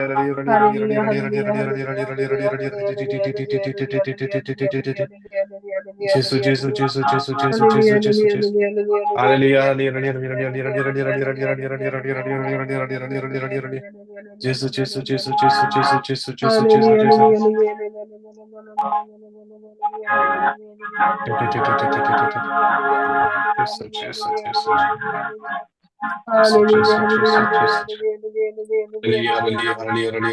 Hallelujah, hallelujah, hallelujah, hallelujah, hallelujah, hallelujah, hallelujah, hallelujah, hallelujah, Jesus, hallelujah, Jesus, hallelujah. Jesus, Jesus, Jesus, Hallelujah, Jesus, Jesus, hallelujah, Jesus. hallelujah, hallelujah, Hallelujah, hallelujah, hallelujah, hallelujah, hallelujah, hallelujah, hallelujah, hallelujah, hallelujah, hallelujah, hallelujah, hallelujah, hallelujah, hallelujah,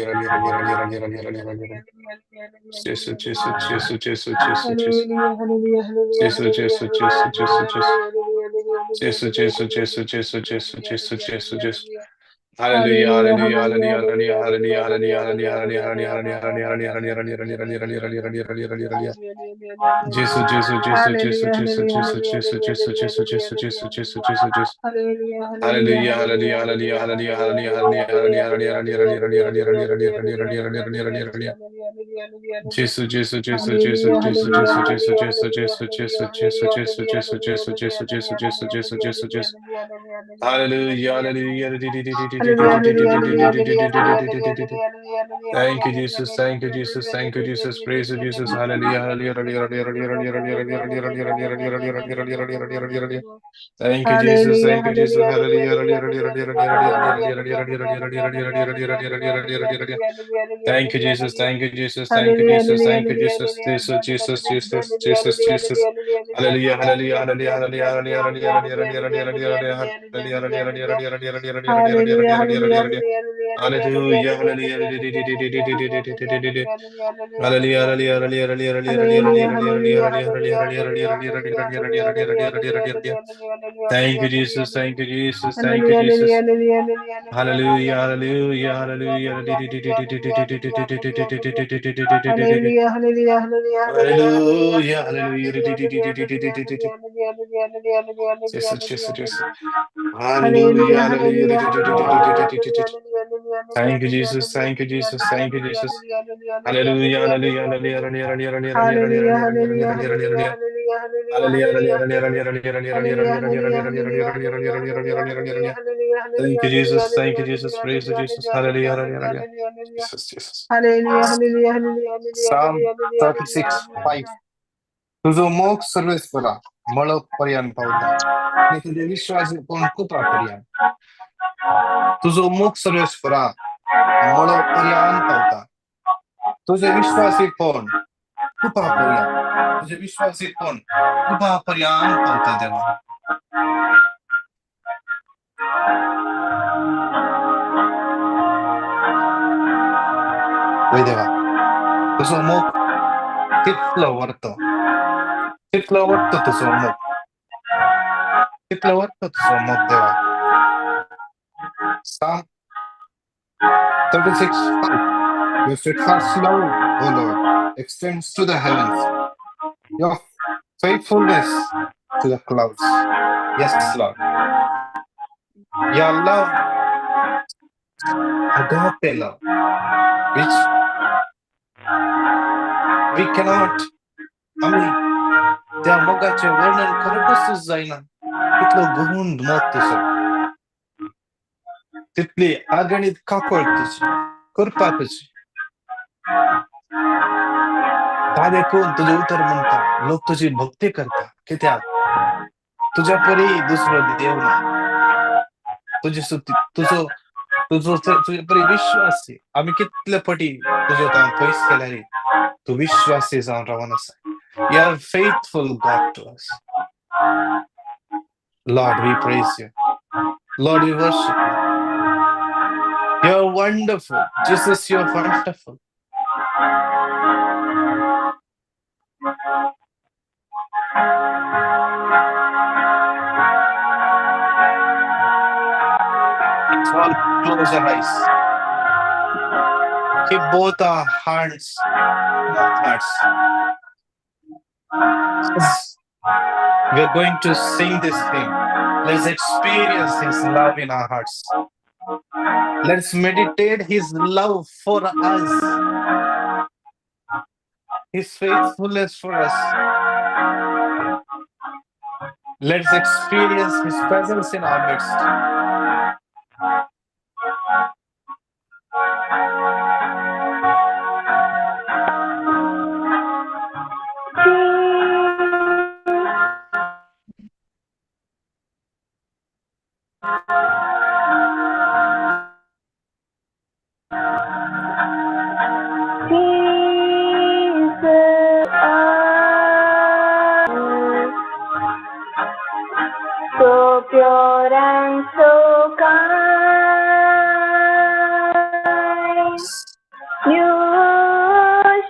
hallelujah, hallelujah, hallelujah, hallelujah, hallelujah, hallelujah. hallelujah, hallelujah, Jesus, Jesus, hallelujah, Jesus, Jesus, hallelujah. Jesus, Jesus, Jesus, Jesus, Hallelujah, Jesus. hallelujah, hallelujah, Jesus, Jesus, Jesus. Jesus, Jesus, Jesus, Jesus. Hallelujah, hallelujah, hallelujah, hallelujah, hallelujah, hallelujah, hallelujah, hallelujah. Jesus, Jesus, Jesus, Jesus, Jesus, Jesus. hallelujah, hallelujah, hallelujah, Jesus, hallelujah, Jesus, Jesus, Jesus, Jesus. Jesus, Jesus, Jesus, Jesus, Jesus, Jesus, Jesus, Jesus. Hallelujah, hallelujah, hallelujah, hallelujah, hallelujah, hallelujah, hallelujah, hallelujah, hallelujah, hallelujah, hallelujah, hallelujah, hallelujah, hallelujah, hallelujah, hallelujah. Jesus, Jesus, Jesus, Jesus, Jesus, Jesus, Jesus, Jesus, Jesus, Jesus, Jesus, Jesus, Jesus, Jesus. Hallelujah, hallelujah, hallelujah, hallelujah, hallelujah, hallelujah, hallelujah, hallelujah, hallelujah, hallelujah, hallelujah, hallelujah, hallelujah, hallelujah. Jesus, Jesus, Jesus, Jesus, Hallelujah, Jesus, hallelujah, Jesus, Jesus, hallelujah, Jesus, hallelujah, Jesus, Jesus, hallelujah, Jesus, hallelujah, Jesus, hallelujah, Jesus, hallelujah, Jesus, hallelujah, Jesus, Jesus, hallelujah, Jesus, Jesus, hallelujah, Jesus, hallelujah, Jesus. hallelujah, Hallelujah, hallelujah. hallelujah. Hallelujah, hallelujah, hallelujah, hallelujah, hallelujah, hallelujah, Thank you, Jesus. Thank you, Jesus. Thank you, Jesus. Praise you, Jesus. Hallelujah, hallelujah, hallelujah, hallelujah, hallelujah, hallelujah, hallelujah, hallelujah, hallelujah, hallelujah, hallelujah, hallelujah. Thank you, Jesus. hallelujah, Thank you, Jesus. hallelujah, Hallelujah, hallelujah, hallelujah, hallelujah, hallelujah, hallelujah, hallelujah, hallelujah, hallelujah, hallelujah. Thank you, Jesus. Thank you, Jesus. Thank you, Jesus. Thank you, Jesus. Jesus, Jesus, Jesus, Jesus, Jesus. Hallelujah, hallelujah, hallelujah, hallelujah, hallelujah, hallelujah, hallelujah, hallelujah, hallelujah, hallelujah, hallelujah, hallelujah, hallelujah. Hallelujah, hallelujah, hallelujah, Hallelujah, hallelujah, hallelujah. Thank you, Jesus. Thank you, Jesus. Thank you, hallelujah, Jesus. hallelujah, Hallelujah, hallelujah, hallelujah. hallelujah, hallelujah, Hallelujah, hallelujah. Jesus, Jesus, Jesus. Hallelujah, hallelujah. Thank you, Jesus. Thank you, Jesus. Thank you, Jesus. Hallelujah, hallelujah, hallelujah, hallelujah, hallelujah, hallelujah, hallelujah, hallelujah, hallelujah, hallelujah, hallelujah, hallelujah, hallelujah, hallelujah, hallelujah. Hallelujah, hallelujah, hallelujah, hallelujah, hallelujah, hallelujah, hallelujah. hallelujah, Thank you, hallelujah, Jesus. Thank hallelujah, you, Jesus. hallelujah, Praise you, hallelujah, Jesus. hallelujah, Hallelujah, hallelujah, hallelujah, hallelujah. hallelujah, hallelujah. Jesus, Jesus. Hallelujah, hallelujah, hallelujah, Psalm hallelujah, hallelujah, 36, hallelujah, 5. hallelujah. तुझो मोग सर्वेस्परा मळ पर्यंत पावता आणि तुझे विश्वास कोण कृपा पर्यंत तुझो मोग सर्वेस्परा मळ पर्यंत पावता तुझे विश्वासी कोण कृपा पर्यंत तुझे विश्वासी कोण कृपा पर्यंत पावता देवा वय देवा तुझो मोग कितलं वरतं तुझो मोग कितलं वरतं तुझो मोग देवा Psalm 36, 5. Your steadfast love, O Lord, extends to the heavens. Your faithfulness to the clouds. Yes, Lord. Your love, agape love, which we cannot, आम्ही त्या मोगाचे वर्णन करतच जाईना तिथलं गुहुंड मोग तुझं तिथली अगणित काकळ तुझी कृपा तुझी साधे कोण तुझे उतर म्हणता लोक तुझी भक्ती करता कित्याक तुझ्या परी दुसरं देव नाही तुझी स्तुती तुझ्या परी विश्वासी आम्ही कितल्या पटी तुझ्या तान पयस केल्यारी तू विश्वासी जाऊन रावण असा You are faithful God to us. Lord, we praise you. Lord, we worship you. You're wonderful. Jesus, you're wonderful. Let's all close our eyes. Keep both our hands in our hearts. As we're going to sing this hymn, let's experience His love in our hearts. Let's meditate His love for us, His faithfulness for us. Let's experience His presence in our midst. pure and so kind. You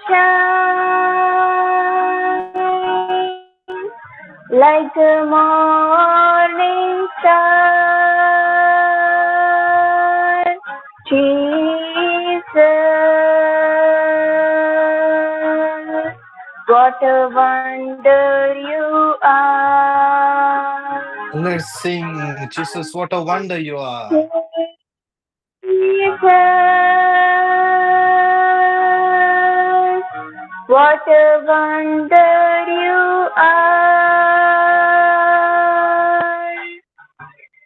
shine like the morning star, Jesus. What a wonder you are. Let's sing, Jesus, what a wonder you are. Jesus, what a wonder you are.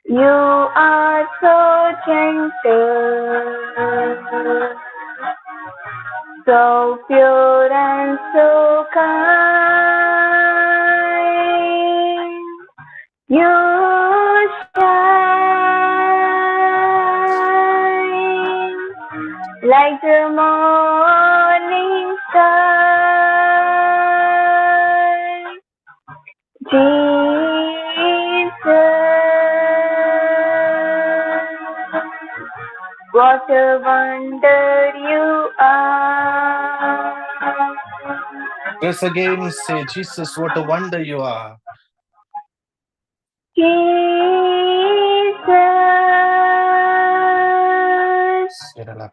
You are so gentle, so pure and so kind. You shine like the morning star, Jesus. What a wonder you are. Let's again say, Jesus, what a wonder you are. Jesus,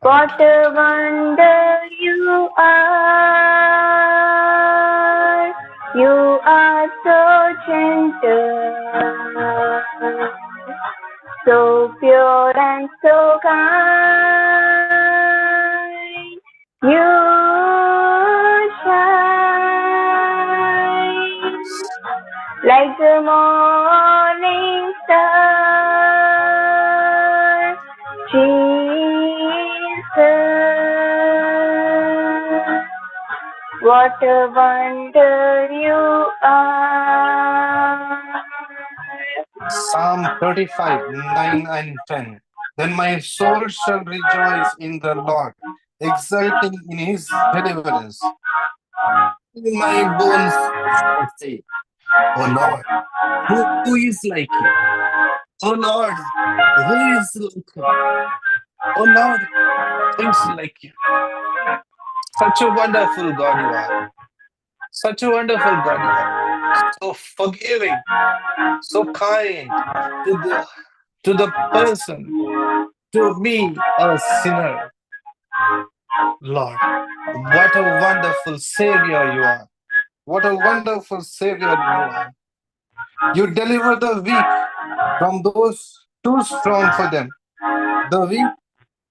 what a wonder you are. You are so gentle, so pure and so kind. You shine like the morning star, Jesus. What a wonder you are. Psalm 35, 9 and 10. Then my soul shall rejoice in the Lord, exulting in his deliverance. My bones shall say, O Lord, who is like you? O Lord, who is like you? O Lord, who is like you? Such a wonderful God you are. Such a wonderful God you are. So forgiving, so kind to the person, to me, a sinner. Lord, what a wonderful Savior you are. What a wonderful Savior you are. You deliver the weak from those too strong for them, the weak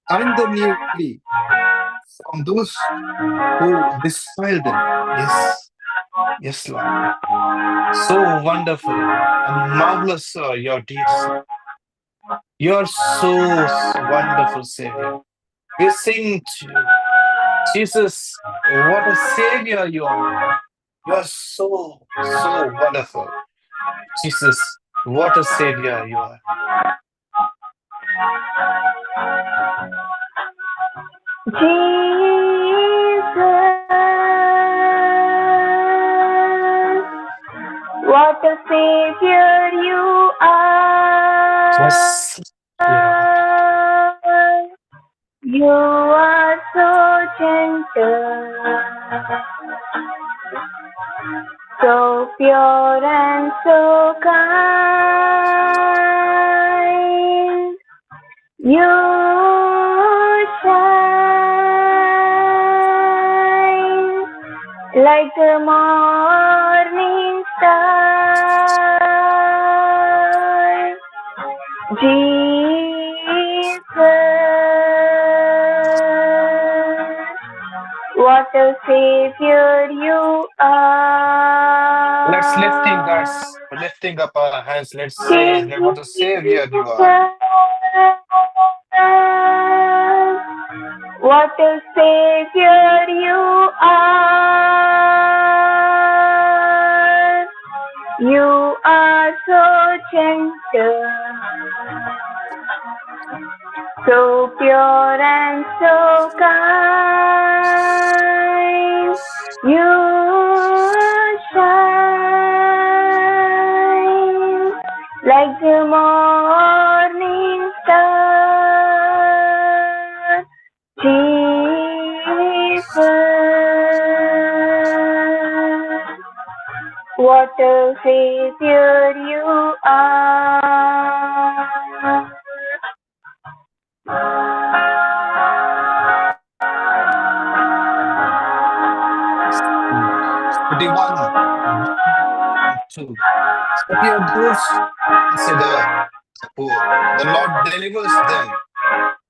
and the needy from those who despise them. Yes, yes, Lord. So wonderful and marvelous are your deeds, Lord. You are so wonderful, Savior. We sing to you. Jesus, what a Savior you are. You are so wonderful. Jesus, what a Savior you are. Jesus, what a Savior you are. Yes. You are so gentle, so pure and so kind. You shine like the morning star, Jesus. What a Savior you are. Let's lifting up our hands. Let's say, what a Savior you are. What a Savior you are. You are so gentle, so pure and so kind. You shine like like a morning star, Jesus. What a Savior you are. 41, 1 and 2. At your doors, consider the poor. The Lord delivers them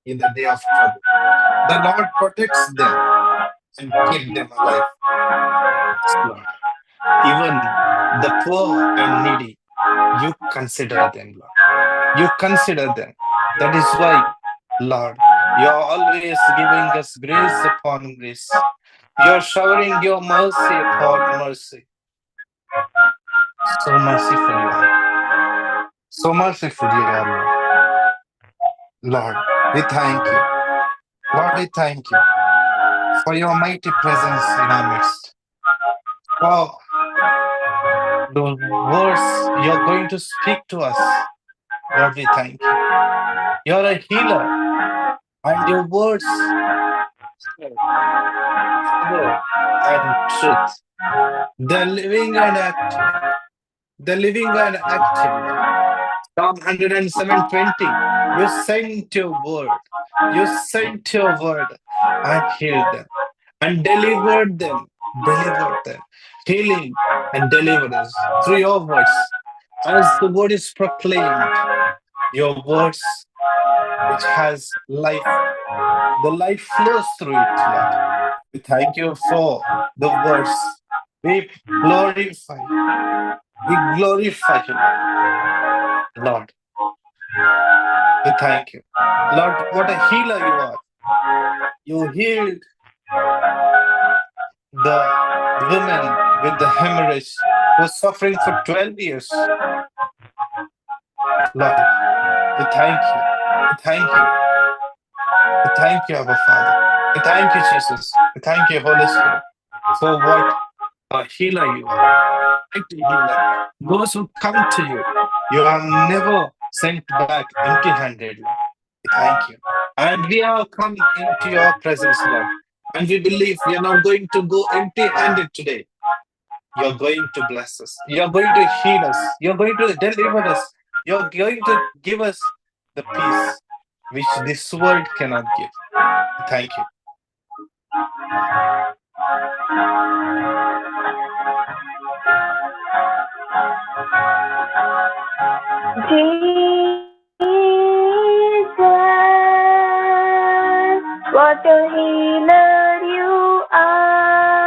in the day of trouble. The Lord protects them and keep them alive. Yes, Lord. Even the poor and needy, you consider them, Lord. You consider them. That is why, Lord, you are always giving us grace upon grace. You are showering your mercy upon mercy. So merciful you are. So merciful you are, Lord. Lord, we thank you. Lord, we thank you for your mighty presence in our midst. For the words you're going to speak to us. Lord, we thank you. You're a healer, and your words are power and truth. The living and active. The living and active, Lord. Psalm 107:20. You sent your word. You sent your word and healed them and delivered them. Delivered them. Healing and deliverance through your words. As the word is proclaimed, your words which has life, the life flows through it, Lord. We thank you for the words. We glorify you. We glorify you, Lord. Lord, we thank you. Lord, what a healer you are. You healed the woman with the hemorrhage who was suffering for 12 years. Lord, we thank you. We thank you. We thank you, our Father. We thank you, Jesus. We thank you, Holy Spirit, for what a healer you are. Mighty healer. Those who come to you, you are never sent back empty-handed, Lord. We thank you. And we have come into your presence, Lord. And we believe we are not going to go empty-handed today. You're going to bless us. You're going to heal us. You're going to deliver us. You're going to give us the peace which this world cannot give. Thank you. Jesus, what a healer you are.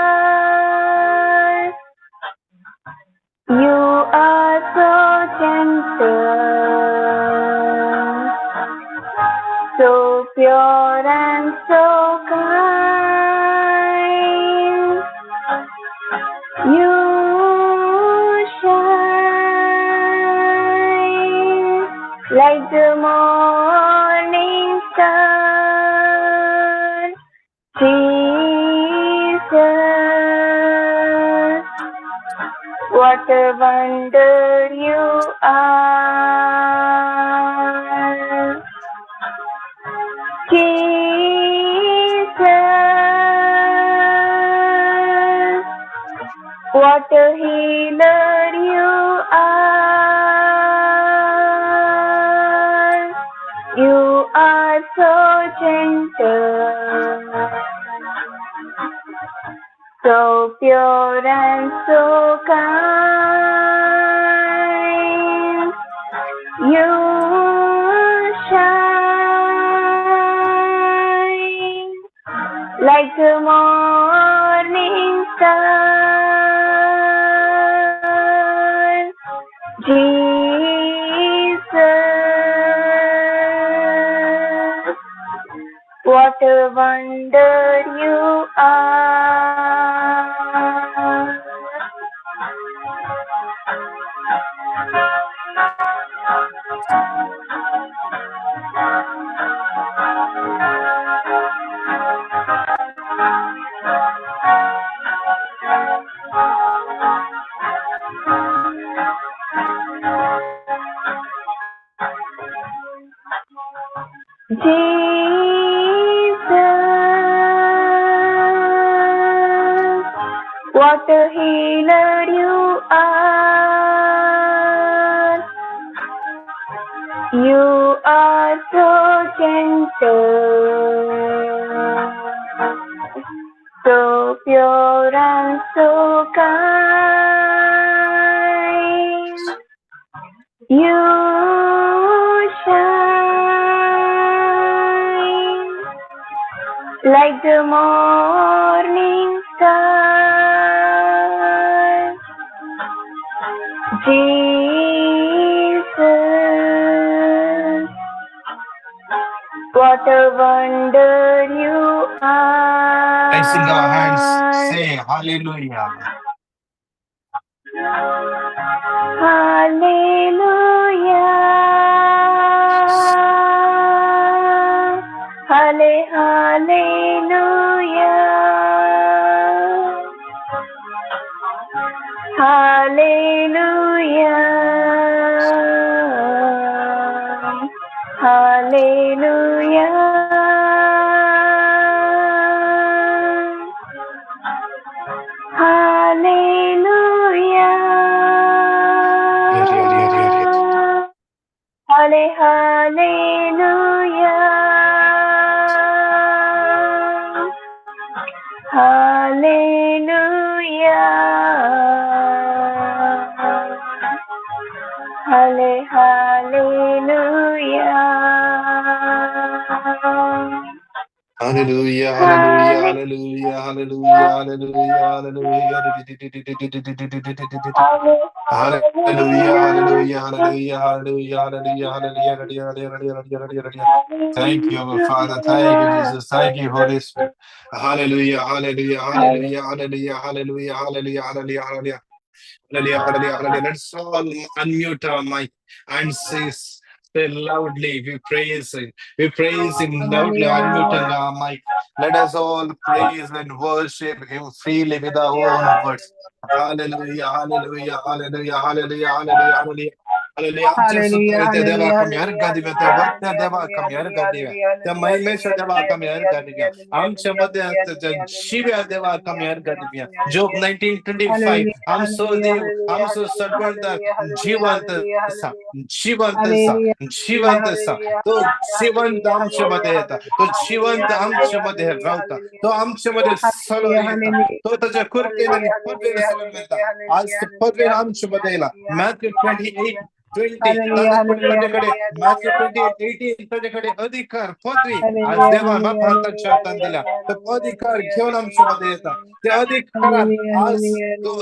You are so gentle, so pure and so kind. You shine like the morning star, Jesus. What a wonder you are, Jesus. What a healer you are. You are so gentle, so pure and so kind. You shine like a morning star, Jesus. What a wonder you are. What a healer you are. You are so gentle, so pure and so kind. You shine like the morning star. Jesus, what a wonder you are. Raising our hands, say hallelujah. Hallelujah. Hallelujah. Hallelujah. Hallelujah. Hallelujah. Hallelujah. Hallelujah. Hallelujah, hallelujah, hallelujah, hallelujah, hallelujah, hallelujah. Hallelujah, hallelujah, hallelujah, hallelujah, hallelujah, hallelujah. Thank you, our Father. Thank you, Jesus. Thank you, Holy Spirit. Hallelujah, hallelujah, hallelujah, hallelujah, hallelujah, hallelujah, hallelujah, hallelujah. Hallelujah, hallelujah, hallelujah. Let's all unmute our mic and say loudly. We praise Him. We praise Him loudly, unmuting our mic. Let us all praise and worship Him freely with our own words. Hallelujah, hallelujah, hallelujah, hallelujah, hallelujah, hallelujah. Hallelujah. आमचे सुद्धा ते देवा कमी हर गादी में ते वक्त देवा कमी हर गादी में ते महिमेश देवा कमी हर गादी में आमचे मध्ये ते शिव्या देवा कमी हर गादी में Job 19:25 हम सो सर्वंत जिवंत सा जिवंत सा जिवंत सा तो जिवंत आमच्यामध्ये येतात तो जिवंत आमच्यामध्ये राहता तो आमच्यामध्ये सलून येतात तो त्याच्या कृपेने आणि पदवीने सलून येतात आज तो पदवीने आमच्यामध्ये येला मॅथ्यू 28:20 त्याच्याकडे मॅथ्यू 28:18 त्याच्याकडे अधिकार पदवी आज देवा बापांतर शातान दिला तो अधिकार घेऊन आमच्यामध्ये येतात त्या अधिकारात आज तो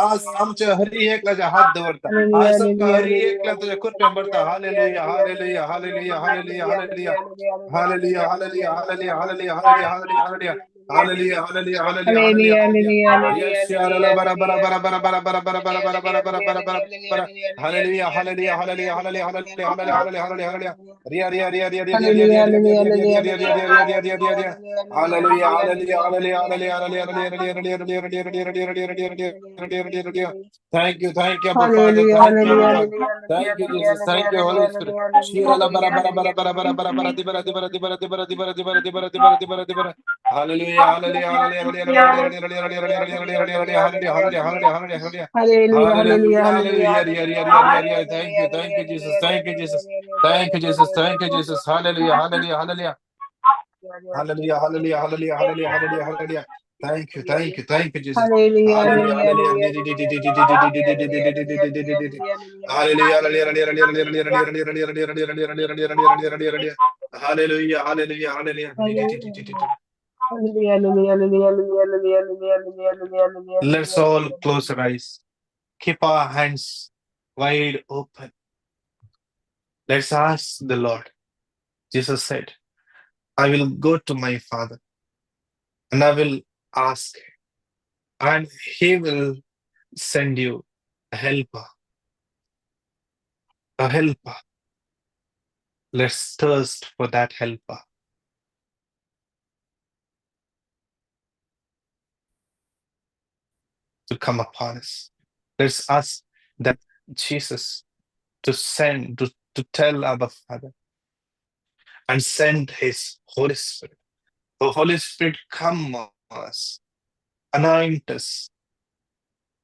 आज आमच्या हरी एकल्याच्या हात दवरता आज आमका हरी एकल्या तुझ्या कृपया पडता hallelujah hallelujah hallelujah hallelujah hallelujah hallelujah hallelujah hallelujah hallelujah hallelujah hallelujah Hallelujah, hallelujah, hallelujah, hallelujah, hallelujah. Yes, hallelujah, bara bara bara bara bara bara bara bara bara bara bara bara bara bara. Hallelujah, hallelujah, hallelujah, hallelujah, hallelujah, hallelujah, hallelujah, hallelujah. Ria ria ria ria ria ria ria ria ria ria ria ria ria ria ria ria ria ria ria ria. Hallelujah, hallelujah, hallelujah, hallelujah, hallelujah. Thank you, Abba Father. Thank you, Abba Father. Thank you, Jesus. Thank you, Holy Spirit. Shira la bara bara bara bara bara bara bara di bara di bara di bara di bara di bara di bara di bara di bara di bara di bara. Hallelujah, hallelujah, hallelujah, hallelujah, hallelujah, hallelujah, hallelujah, hallelujah, hallelujah. Thank you, Jesus. Thank you, Jesus. Thank you, Jesus. Thank you, Jesus. Hallelujah, hallelujah, hallelujah. Hallelujah, hallelujah, hallelujah, hallelujah, hallelujah, hallelujah. Thank you, Jesus. Hallelujah, hallelujah. Hallelujah, hallelujah, hallelujah, hallelujah. Let's all close our eyes. Keep our hands wide open. Let's ask the Lord. Jesus said, I will go to my Father and I will ask, and He will send you a helper. A helper. Let's thirst for that helper. To come upon us. Let's ask that Jesus to send, to tell our Father and send His Holy Spirit. The Holy Spirit come on us, anoint us,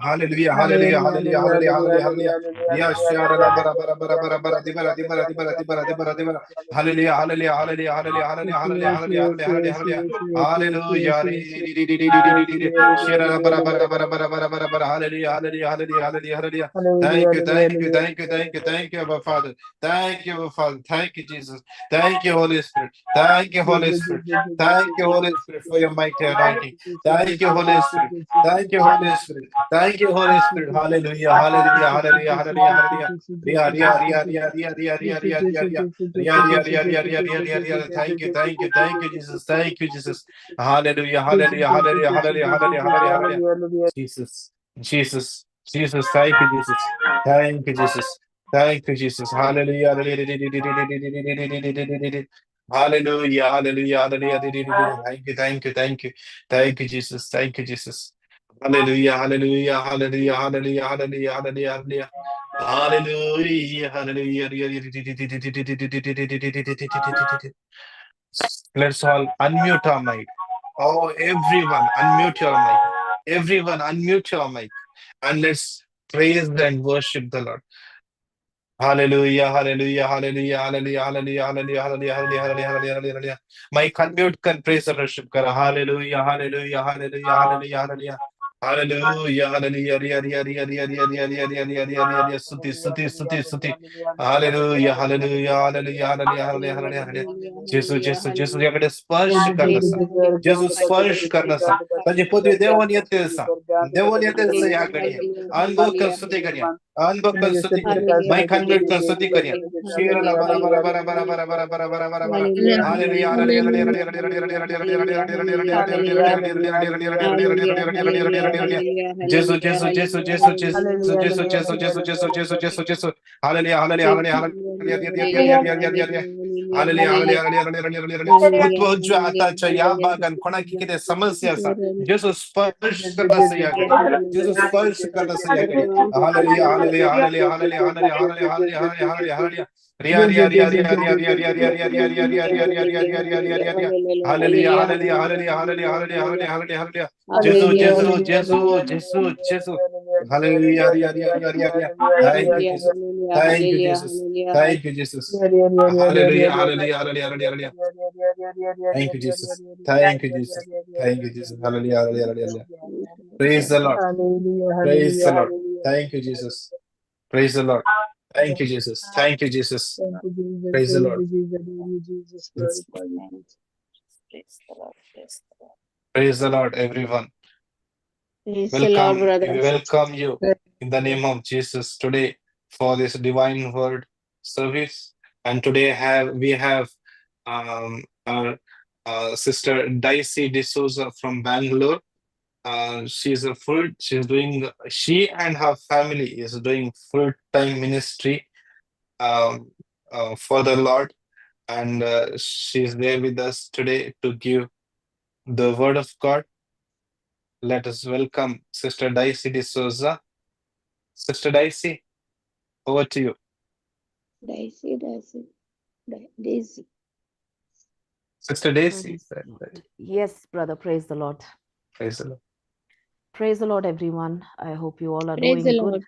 Hallelujah, hallelujah, hallelujah, hallelujah, hallelujah, hallelujah. Yes, shara bara bara bara bara bara dibara dibara dibara dibara dibara dibara. Hallelujah, hallelujah, hallelujah, hallelujah, hallelujah, hallelujah, hallelujah, hallelujah, hallelujah. Hallelujah. Shara bara bara bara bara bara bara bara. Hallelujah, hallelujah, hallelujah, hallelujah, hallelujah. Thank you, thank you, thank you, thank you, thank you, our Father. Thank you, our Father. Thank you, Jesus. Thank you, Holy Spirit. Thank you, Holy Spirit. Thank you, Holy Spirit, for your mighty anointing. Thank you, Holy Spirit. Thank you, Holy Spirit. Thank you, Holy Spirit. Hallelujah, hallelujah, hallelujah, hallelujah, hallelujah. Ria, ria, ria, ria, ria, ria, ria, ria, ria, ria. Ria, ria, ria, ria, ria, ria, ria, ria. Thank you, thank you, thank you, Jesus. Thank you, Jesus. Hallelujah, hallelujah, hallelujah, hallelujah, hallelujah, hallelujah, hallelujah. Jesus, Jesus, Jesus. Thank you, Jesus. Thank you, Jesus. Thank you, Jesus. Hallelujah, hallelujah. Hallelujah, hallelujah, hallelujah. Thank you, thank you, thank you. Thank you, Jesus. Thank you, Jesus. Hallelujah, hallelujah, hallelujah, hallelujah, hallelujah, hallelujah, hallelujah. Hallelujah, hallelujah. Let's all unmute our mic. Oh, everyone, unmute your mic. Everyone, unmute your mic. And let's praise and worship the Lord. Hallelujah, hallelujah, hallelujah, hallelujah, hallelujah, hallelujah, hallelujah, hallelujah, hallelujah, hallelujah, hallelujah. My unmute can praise and worship God. Hallelujah, hallelujah, hallelujah, hallelujah, hallelujah. Hallelujah, hallelujah, ria, ria, ria, ria, ria, ria, ria, ria, ria, ria, ria, ria, suti, suti, suti, suti. Hallelujah, hallelujah, hallelujah, hallelujah, hallelujah, hallelujah, hallelujah. Jesus, Jesus, Jesus, या कडे स्पर्श करना सा. Jesus स्पर्श करना सा. म्हणजे पृथ्वी देवान येते सा. देवान येते सा या कडे. अनुभव कर स्तुती करिया. अनुभव कर स्तुती करिया. मैं कन्वर्ट कर स्तुती करिया. Sherla bara bara bara bara bara bara bara bara bara bara. Hallelujah, hallelujah, hallelujah, hallelujah, hallelujah, hallelujah, hallelujah. Jesus, Jesus, Jesus, Jesus, Jesus, Jesus, Jesus, Jesus, Jesus, Jesus, Jesus, Jesus. Hallelujah, hallelujah, hallelujah, hallelujah. Hallelujah, hallelujah, hallelujah. महत्व जो आताच्या या भागात कोणाकी किती समस्या असा जेसु स्पर्श करण्यास याकडे जेसु स्पर्श करण्यास याकडे hallelujah hallelujah hallelujah hallelujah hallelujah hallelujah hallelujah hallelujah hallelujah रिया रिया रिया रिया रिया रिया रिया रिया रिया रिया रिया रिया रिया रिया रिया रिया रिया रिया रिया hallelujah hallelujah hallelujah hallelujah hallelujah hallelujah hallelujah hallelujah Jesu Jesu Jesu Jesu Jesu hallelujah रिया रिया रिया रिया रिया Thank you, Jesus. Thank you, Jesus. Thank you, Jesus. Hallelujah, hallelujah, hallelujah, hallelujah. Thank you, Jesus. Thank you, Jesus. Thank you, Jesus. Hallelujah, hallelujah, hallelujah. Praise the Lord. Praise the Lord. Thank you, Jesus. Praise the Lord. Thank you, Jesus. Thank you, Jesus. Praise the Lord. Praise the Lord, everyone. Welcome. We welcome you in the name of Jesus today for this divine word service. And today we have our sister Dicey D'Souza from Bangalore. She and her family is doing full-time ministry for the Lord. And she's there with us today to give the word of God. Let us welcome Sister Dicey D'Souza. Sister Dicey, over to you. Daisy. Sister Daisy. Yes, brother. Praise the Lord. Praise the Lord. Praise the Lord, everyone. I hope you all are Praise doing the good. Lord.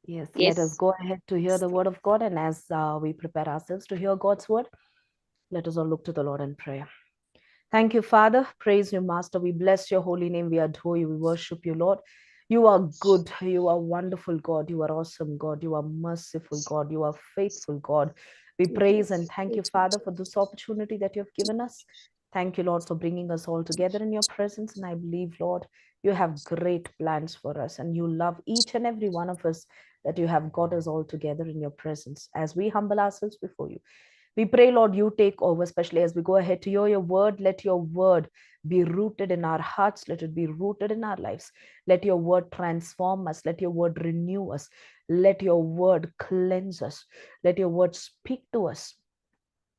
Yes, Yes. let us go ahead to hear the word of God. And as we prepare ourselves to hear God's word, let us all look to the Lord in prayer. Thank you, Father. Praise you, Master. We bless your holy name. We adore you. We worship you, Lord. You are good. You are wonderful, God. You are awesome, God. You are merciful, God. You are faithful, God. We praise and thank you, Father, for this opportunity that you have given us. Thank you, Lord, for bringing us all together in your presence. And I believe, Lord, you have great plans for us and you love each and every one of us, that you have got us all together in your presence as we humble ourselves before you. We pray, Lord, you take over, especially as we go ahead to hear your word. Let your word be rooted in our hearts. Let it be rooted in our lives. Let your word transform us. Let your word renew us. Let your word cleanse us. Let your word speak to us.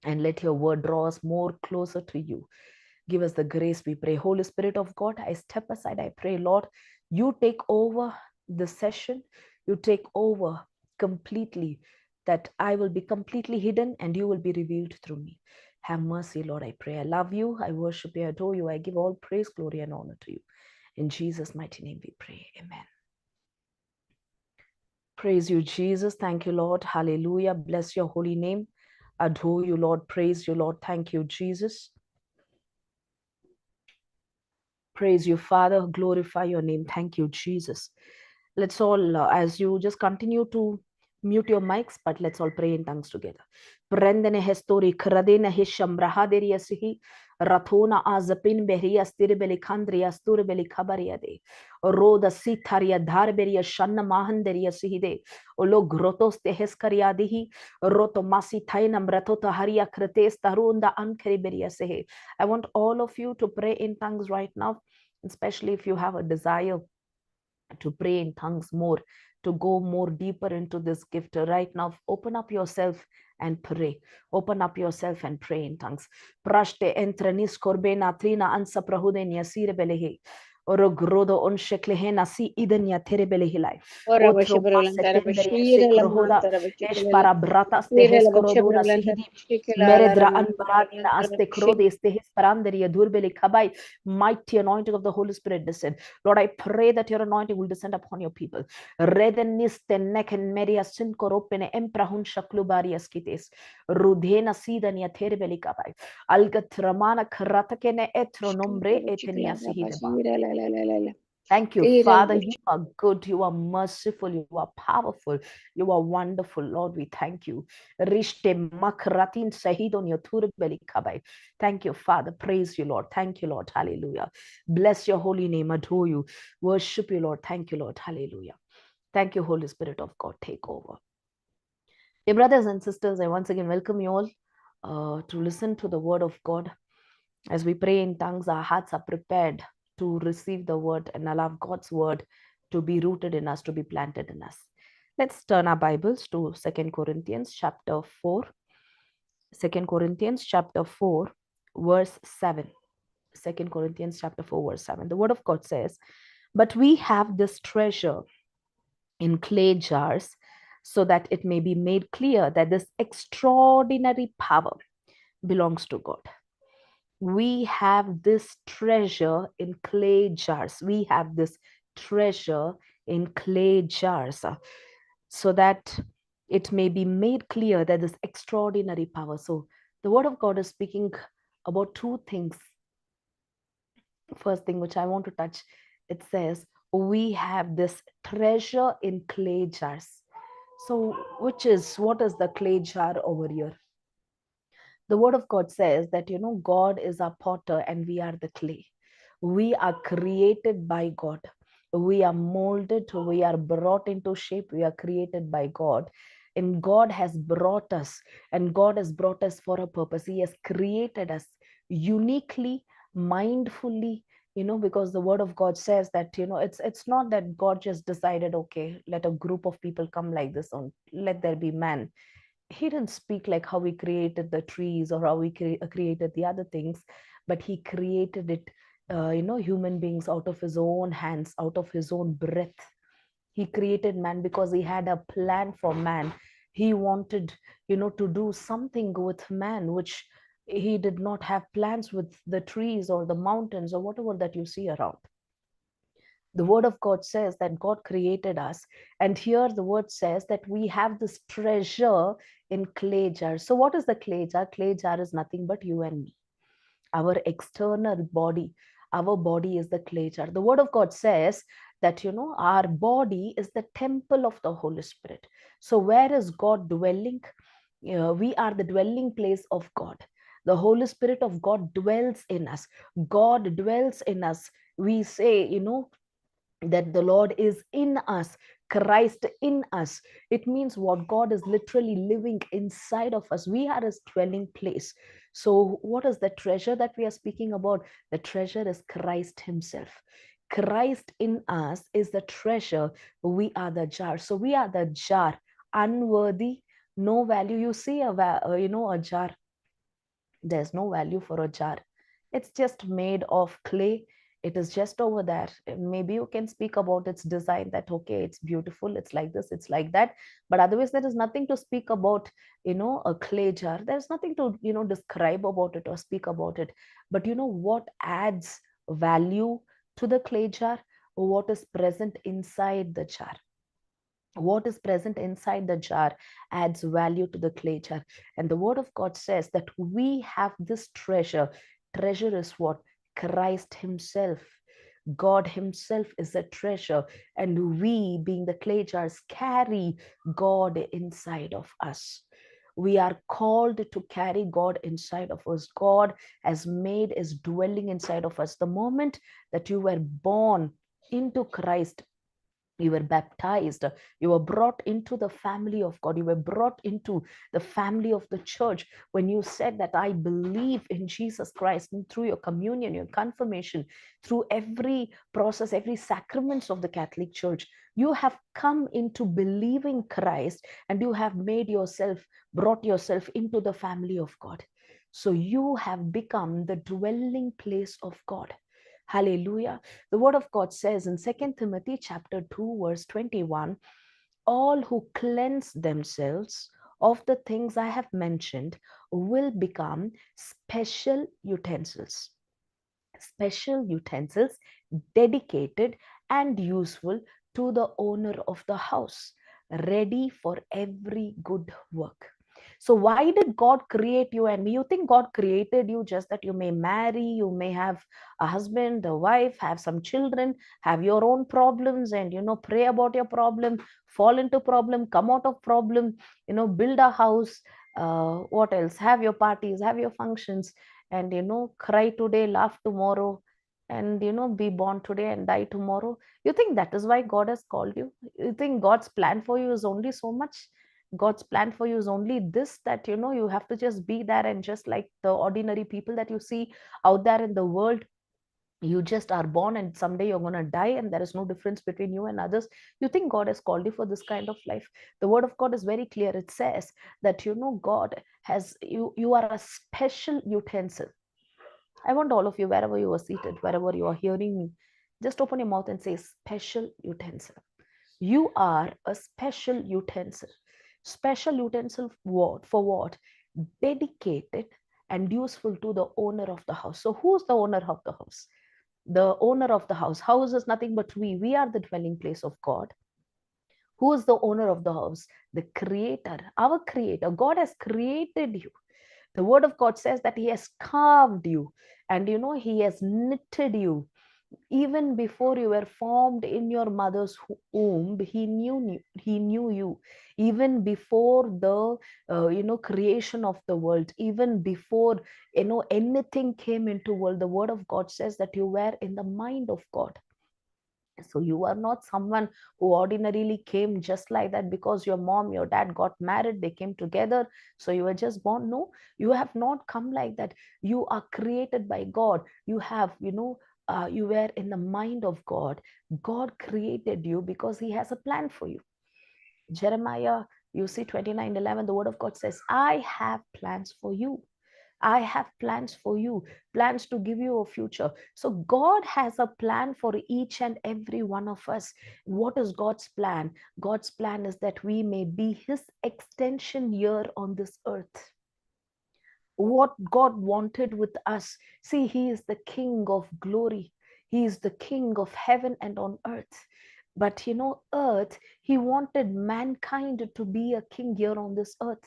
And let your word draw us more closer to you. Give us the grace, we pray. Holy Spirit of God, I step aside. I pray, Lord, you take over the session. You take over completely, that I will be completely hidden and you will be revealed through me. Have mercy, Lord, I pray. I love you. I worship you. I adore you. I give all praise, glory, and honor to you. In Jesus' mighty name we pray. Amen. Praise you, Jesus. Thank you, Lord. Hallelujah. Bless your holy name. Adore you, Lord. Praise you, Lord. Thank you, Jesus. Praise you, Father. Glorify your name. Thank you, Jesus. Let's all, as you just continue to mute your mics, but let's all pray in tongues together. Prendene hestori kradena hisham brahaderia sihi ratona azapin beria stirbeli kandria sturbeli kabaria de roda sitaria darberia shanna mahanderia sihide olo grotos te heskaria dihi roto masi tainam ratota haria kretes tarunda ankeriberia sehe. I want all of you to pray in tongues right now, especially if you have a desire to pray in tongues more, to go more deeper into this gift. Right now, open up yourself and pray. Open up yourself and pray in tongues. Prashte entrenis korbena trina ansa prahudenia sirebelehe. Oro grodo on sheklehena si idenya terebelehilai. Ora Otro bashibrilantara masetenderia se bashira krohoda lamantara esh bashikilala. para bratas te Sira la hescorodona bashibrilantara sihidi. bashikilala Meredra anbaradina lamantara aste krodes te hisparanderia durbeli kabai. Mighty anointing of the Holy Spirit descend. Lord, I pray that your anointing will descend upon your people. Redeniste neken meria sin koropene emprahun shaklubarias kites. Rudhena sidania terbeli kabai. Algatramana kratakene etro nombre etenia bashikilala sihidaba. bashira la la la la la. Thank you, Sira la Father. You are good. You are merciful. You are powerful. You are wonderful. Lord, we thank you. Rishte makratin sahidon yotur beli kabai. Thank you, Father. Praise you, Lord. Thank you, Lord. Hallelujah. Bless your holy name. Adore you. Worship you, Lord. Thank you, Lord. Hallelujah. Thank you, Holy Spirit of God. Take over. Dear brothers and sisters, I once again welcome you all to listen to the word of God. As we pray in tongues, our hearts are prepared to receive the word and allow God's word to be rooted in us, to be planted in us. Let's turn our Bibles to 2 Corinthians chapter 4. 2 Corinthians chapter 4, verse 7. 2 Corinthians chapter 4, verse 7. The word of God says, "But we have this treasure in clay jars, so that it may be made clear that this extraordinary power belongs to God." We have this treasure in clay jars. We have this treasure in clay jars, so that it may be made clear that this extraordinary power. So the word of God is speaking about two things. First thing which I want to touch, it says, we have this treasure in clay jars. So what is the clay jar over here? The word of God says that, God is our potter and we are the clay. We are created by God. We are molded, we are brought into shape, we are created by God. And God has brought us, and God has brought us for a purpose. He has created us uniquely, mindfully, because the word of God says that, it's not that God just decided, okay, let a group of people come like this, on let there be man. He didn't speak like how he created the trees or how he created the other things, but he created it, human beings out of his own hands, out of his own breath. He created man because he had a plan for man. He wanted, to do something with man, which he did not have plans with the trees or the mountains or whatever that you see around. The word of God says that God created us. And here the word says that we have this treasure in clay jar. So what is the clay jar? Clay jar is nothing but you and me. Our external body, our body is the clay jar. The word of God says that, our body is the temple of the Holy Spirit. So where is God dwelling? We are the dwelling place of God. The Holy Spirit of God dwells in us. God dwells in us. We say, that the Lord is in us, Christ in us. It means what? God is literally living inside of us. We are his dwelling place. So what is the treasure that we are speaking about? The treasure is Christ himself. Christ in us is the treasure. We are the jar. So we are the jar, unworthy, no value. You see a jar. There's no value for a jar. It's just made of clay. It is just over there. Maybe you can speak about its design, that okay, it's beautiful, it's like this, it's like that, but otherwise there is nothing to speak about. A clay jar, there's nothing to describe about it or speak about it. But what adds value to the clay jar, what is present inside the jar. What is present inside the jar adds value to the clay jar. And the word of God says that we have this treasure. Treasure is what? Christ himself. God himself is a treasure, and we, being the clay jars, carry God inside of us. We are called to carry God inside of us. God has made his dwelling inside of us. The moment that you were born into Christ, you were baptized, you were brought into the family of God, you were brought into the family of the church. When you said that I believe in Jesus Christ, and through your communion, your confirmation, through every process, every sacraments of the Catholic Church, you have come into believing Christ, and you have made yourself, brought yourself into the family of God. So you have become the dwelling place of God. Hallelujah. The word of God says in 2 Timothy chapter 2, verse 21, all who cleanse themselves of the things I have mentioned will become special utensils. Special utensils dedicated and useful to the owner of the house, ready for every good work. So why did God create you and me? You think God created you just that you may marry, you may have a husband, a wife, have some children, have your own problems, and pray about your problem, fall into problem, come out of problem, build a house, what else, have your parties, have your functions, and cry today, laugh tomorrow, and be born today and die tomorrow. You think that is why God has called you? You think God's plan for you is only so much? God's plan for you is only this, that you have to just be there, and just like the ordinary people that you see out there in the world, you just are born and someday you're going to die, and there is no difference between you and others. You think God has called you for this kind of life? The word of God is very clear. It says that God has you are a special utensil. I want all of you, wherever you are seated, wherever you are hearing me, just open your mouth and say special utensil. You are a special utensil. Special utensil for what? Dedicated and useful to the owner of the house. So who's the owner of the house? The owner of the house. House is nothing but we. We are the dwelling place of God. Who is the owner of the house? The creator, our creator. God has created you. The word of God says that he has carved you, and he has knitted you. Even before you were formed in your mother's womb, he knew you. Even before the creation of the world, even before anything came into world, the word of God says that you were in the mind of God. So you are not someone who ordinarily came just like that because your mom, your dad got married, they came together, so you were just born. No, you have not come like that. You are created by God. You have, you were in the mind of God. God created you because he has a plan for you. Jeremiah, you see 29:11, the word of God says, I have plans for you. I have plans for you, plans to give you a future. So God has a plan for each and every one of us. What is God's plan? God's plan is that we may be his extension here on this earth. What God wanted with us. See, he is the King of glory. He is the King of heaven and on earth. But earth, he wanted mankind to be a king here on this earth.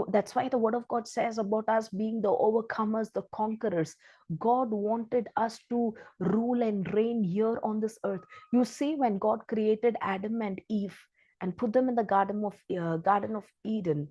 That's why the word of God says about us being the overcomers, the conquerors. God wanted us to rule and reign here on this earth. You see, when God created Adam and Eve and put them in the Garden of Eden,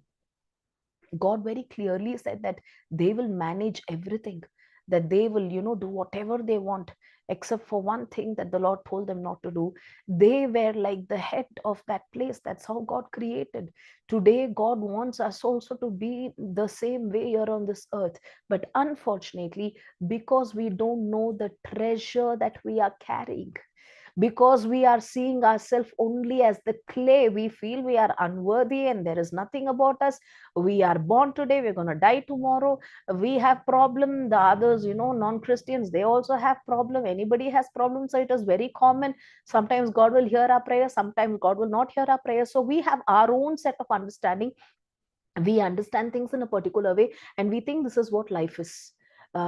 God very clearly said that they will manage everything, that they will, do whatever they want, except for one thing that the Lord told them not to do. They were like the head of that place. That's how God created. Today, God wants us also to be the same way here on this earth. But unfortunately, because we don't know the treasure that we are carrying, because we are seeing ourselves only as the clay, we feel we are unworthy and there is nothing about us. We are born today, we're going to die tomorrow. We have problem, the others, non-Christians, they also have problem. Anybody has problem. So it is very common. Sometimes God will hear our prayer, sometimes God will not hear our prayer. So we have our own set of understanding. We understand things in a particular way, and we think this is what life is.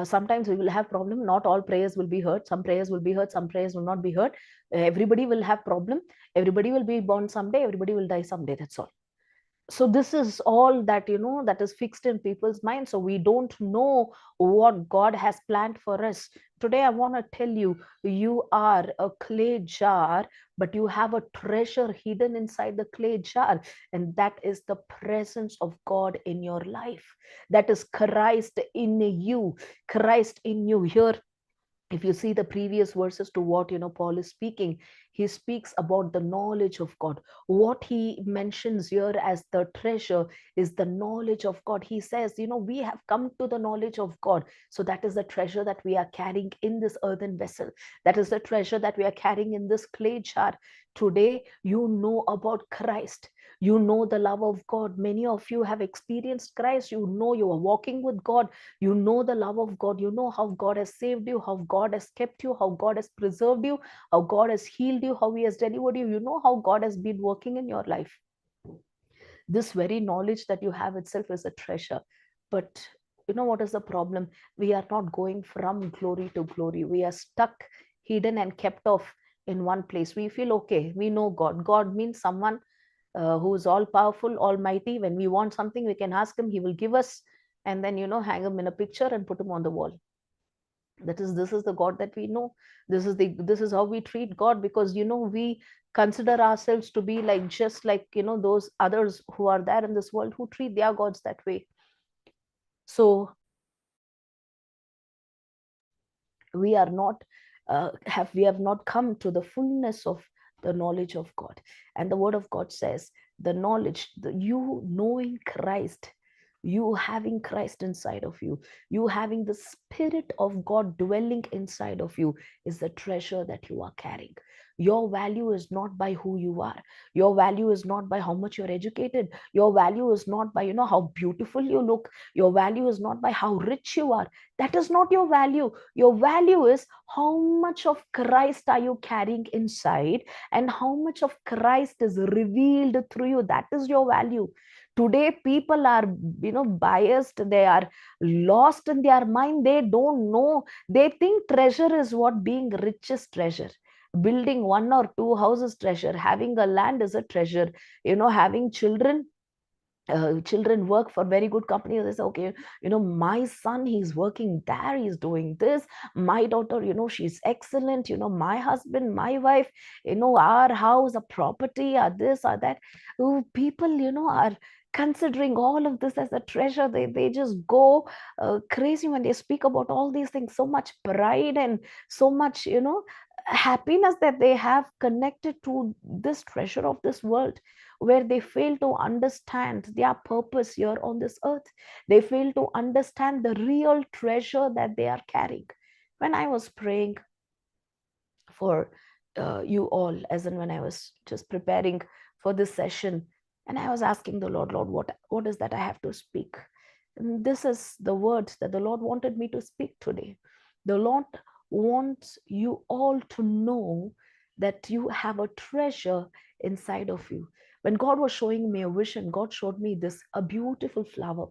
Sometimes we will have problem. Not all prayers will be heard. Some prayers will be heard, some prayers will not be heard. Everybody will have problem. Everybody will be born someday, everybody will die someday. That's all. So this is all that, that is fixed in people's minds. So we don't know what God has planned for us. Today I want to tell you, you are a clay jar, but you have a treasure hidden inside the clay jar, and that is the presence of God in your life. That is Christ in you. Christ in you. Here, if you see the previous verses to what Paul is speaking, he speaks about the knowledge of God. What he mentions here as the treasure is the knowledge of God. He says, we have come to the knowledge of God. So that is the treasure that we are carrying in this earthen vessel. That is the treasure that we are carrying in this clay jar. Today, you know about Christ. You know the love of God. Many of you have experienced Christ. You know you are walking with God. You know the love of God. You know how God has saved you, how God has kept you, how God has preserved you, how God has healed you, how he has delivered you. You know how God has been working in your life. This very knowledge that you have itself is a treasure. But you know what is the problem? We are not going from glory to glory. We are stuck, hidden and kept off in one place. We feel, okay, we know God. God means someone who is all powerful, almighty. When we want something, we can ask him, he will give us, and then hang him in a picture and put him on the wall. This is the God that we know. This is how we treat God, because we consider ourselves to be like, just like those others who are there in this world who treat their gods that way. So we are not we have not come to the fullness of the knowledge of God. And the word of God says the knowledge, you knowing Christ, you having Christ inside of you, you having the Spirit of God dwelling inside of you, is the treasure that you are carrying. Your value is not by who you are. Your value is not by how much you're educated. Your value is not by how beautiful you look. Your value is not by how rich you are. That is not your value. Your value is how much of Christ are you carrying inside, and how much of Christ is revealed through you. That is your value. Today, people are, biased. They are lost in their mind. They don't know. They think treasure is what being rich is treasure. Building 1 or 2 houses treasure. Having a land is a treasure. Having children. Children work for very good companies. They say, okay, my son, he's working there, he's doing this. My daughter, she's excellent. My husband, my wife, our house, a property, or this or that. People, are considering all of this as a treasure. They just go crazy when they speak about all these things. So much pride and so much, happiness that they have connected to this treasure of this world, where they fail to understand their purpose here on this earth. They fail to understand the real treasure that they are carrying. When I was praying for you all, as in when I was just preparing for this session, and I was asking the Lord, what is that I have to speak? And this is the word that the Lord wanted me to speak today. The Lord wants you all to know that you have a treasure inside of you. When God was showing me a vision, God showed me a beautiful flower,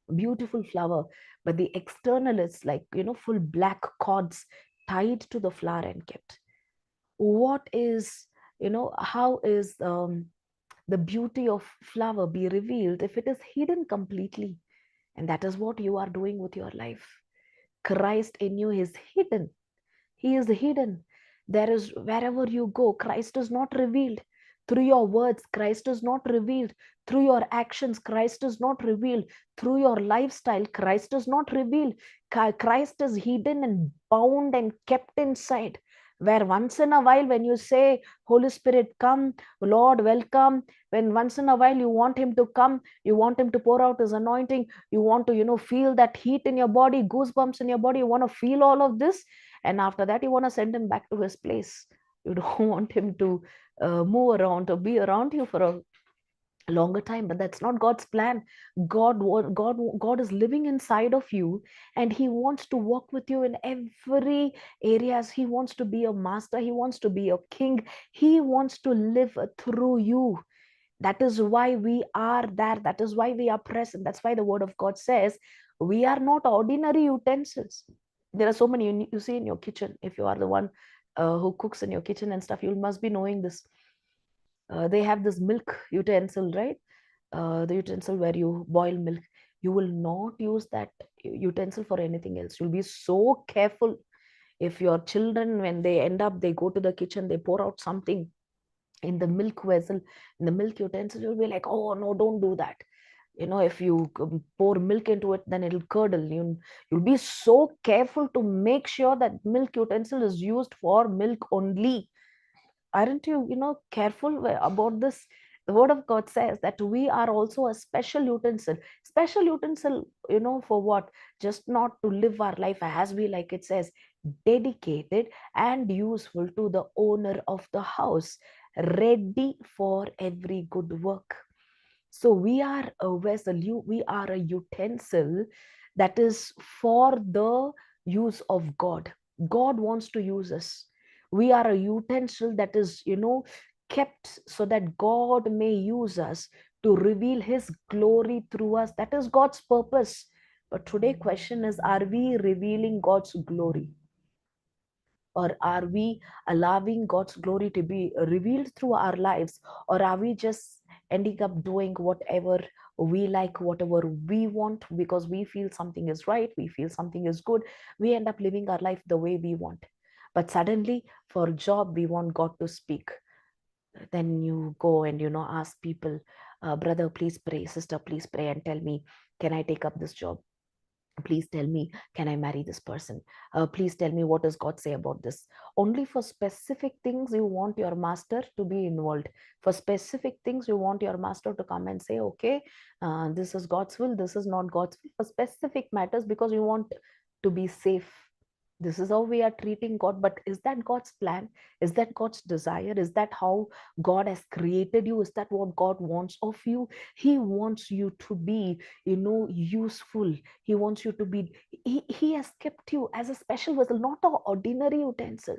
but the external is like, full black cords tied to the flower and kept. What is, how is the beauty of flower be revealed if it is hidden completely? And that is what you are doing with your life. Christ in you is hidden. He is hidden. There is, wherever you go, Christ is not revealed. Through your words, Christ is not revealed. Through your actions, Christ is not revealed. Through your lifestyle, Christ is not revealed. Christ is hidden and bound and kept inside. Where once in a while, when you say, Holy Spirit, come, Lord, welcome, when once in a while you want him to come, you want him to pour out his anointing, you want to, feel that heat in your body, goosebumps in your body, you want to feel all of this. And after that, you want to send him back to his place. You don't want him to move around or be around you for a longer time. But that's not God's plan. God is living inside of you, and he wants to walk with you in every areas. He wants to be a master. He wants to be a king. He wants to live through you. That is why we are there. That is why we are present. That's why the word of God says, We are not ordinary utensils. There are so many you see in your kitchen. If you are the one who cooks in your kitchen and stuff, you must be knowing this. They have this milk utensil, right? The utensil where you boil milk. You will not use that utensil for anything else. You'll be so careful. If your children, when they end up, they go to the kitchen, they pour out something in the milk vessel, in the milk utensil, you'll be like, oh no, don't do that. If you pour milk into it, then it'll curdle. You'll be so careful to make sure that milk utensil is used for milk only. Aren't you, careful about this? The word of God says that we are also a special utensil. Special utensil, for what? Just not to live our life as we like. It says dedicated and useful to the owner of the house, ready for every good work. So we are a vessel, we are a utensil that is for the use of God. God wants to use us. We are a utensil that is, kept so that God may use us to reveal his glory through us. That is God's purpose. But today question is, are we revealing God's glory? Or are we allowing God's glory to be revealed through our lives? Or are we just ending up doing whatever we like, whatever we want, because we feel something is right, we feel something is good, we end up living our life the way we want. But suddenly for job, we want God to speak. Then you go and ask people, brother, please pray, sister, please pray and tell me, can I take up this job? Please tell me, can I marry this person? Please tell me, what does God say about this? Only for specific things you want your master to be involved. For specific things you want your master to come and say, okay, this is God's will, this is not God's will. For specific matters, because you want to be safe. This is how we are treating God. But is that God's plan? Is that God's desire? Is that how God has created you? Is that what God wants of you? He wants you to be, useful. He wants you to be, he has kept you as a special vessel, not an ordinary utensil,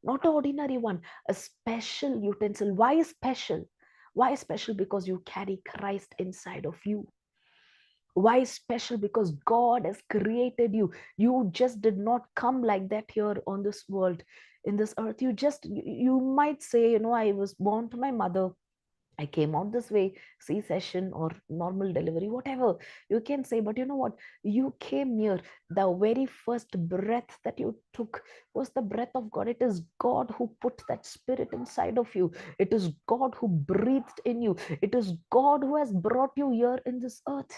not an ordinary one, a special utensil. Why special? Why special? Because you carry Christ inside of you. Why special? Because God has created you. You just did not come like that here on this world, in this earth. You might say, I was born to my mother, I came out this way, C-section or normal delivery, whatever you can say. But you know what? You came here. The very first breath that you took was the breath of God. It is God who put that spirit inside of you. It is God who breathed in you. It is God who has brought you here in this earth.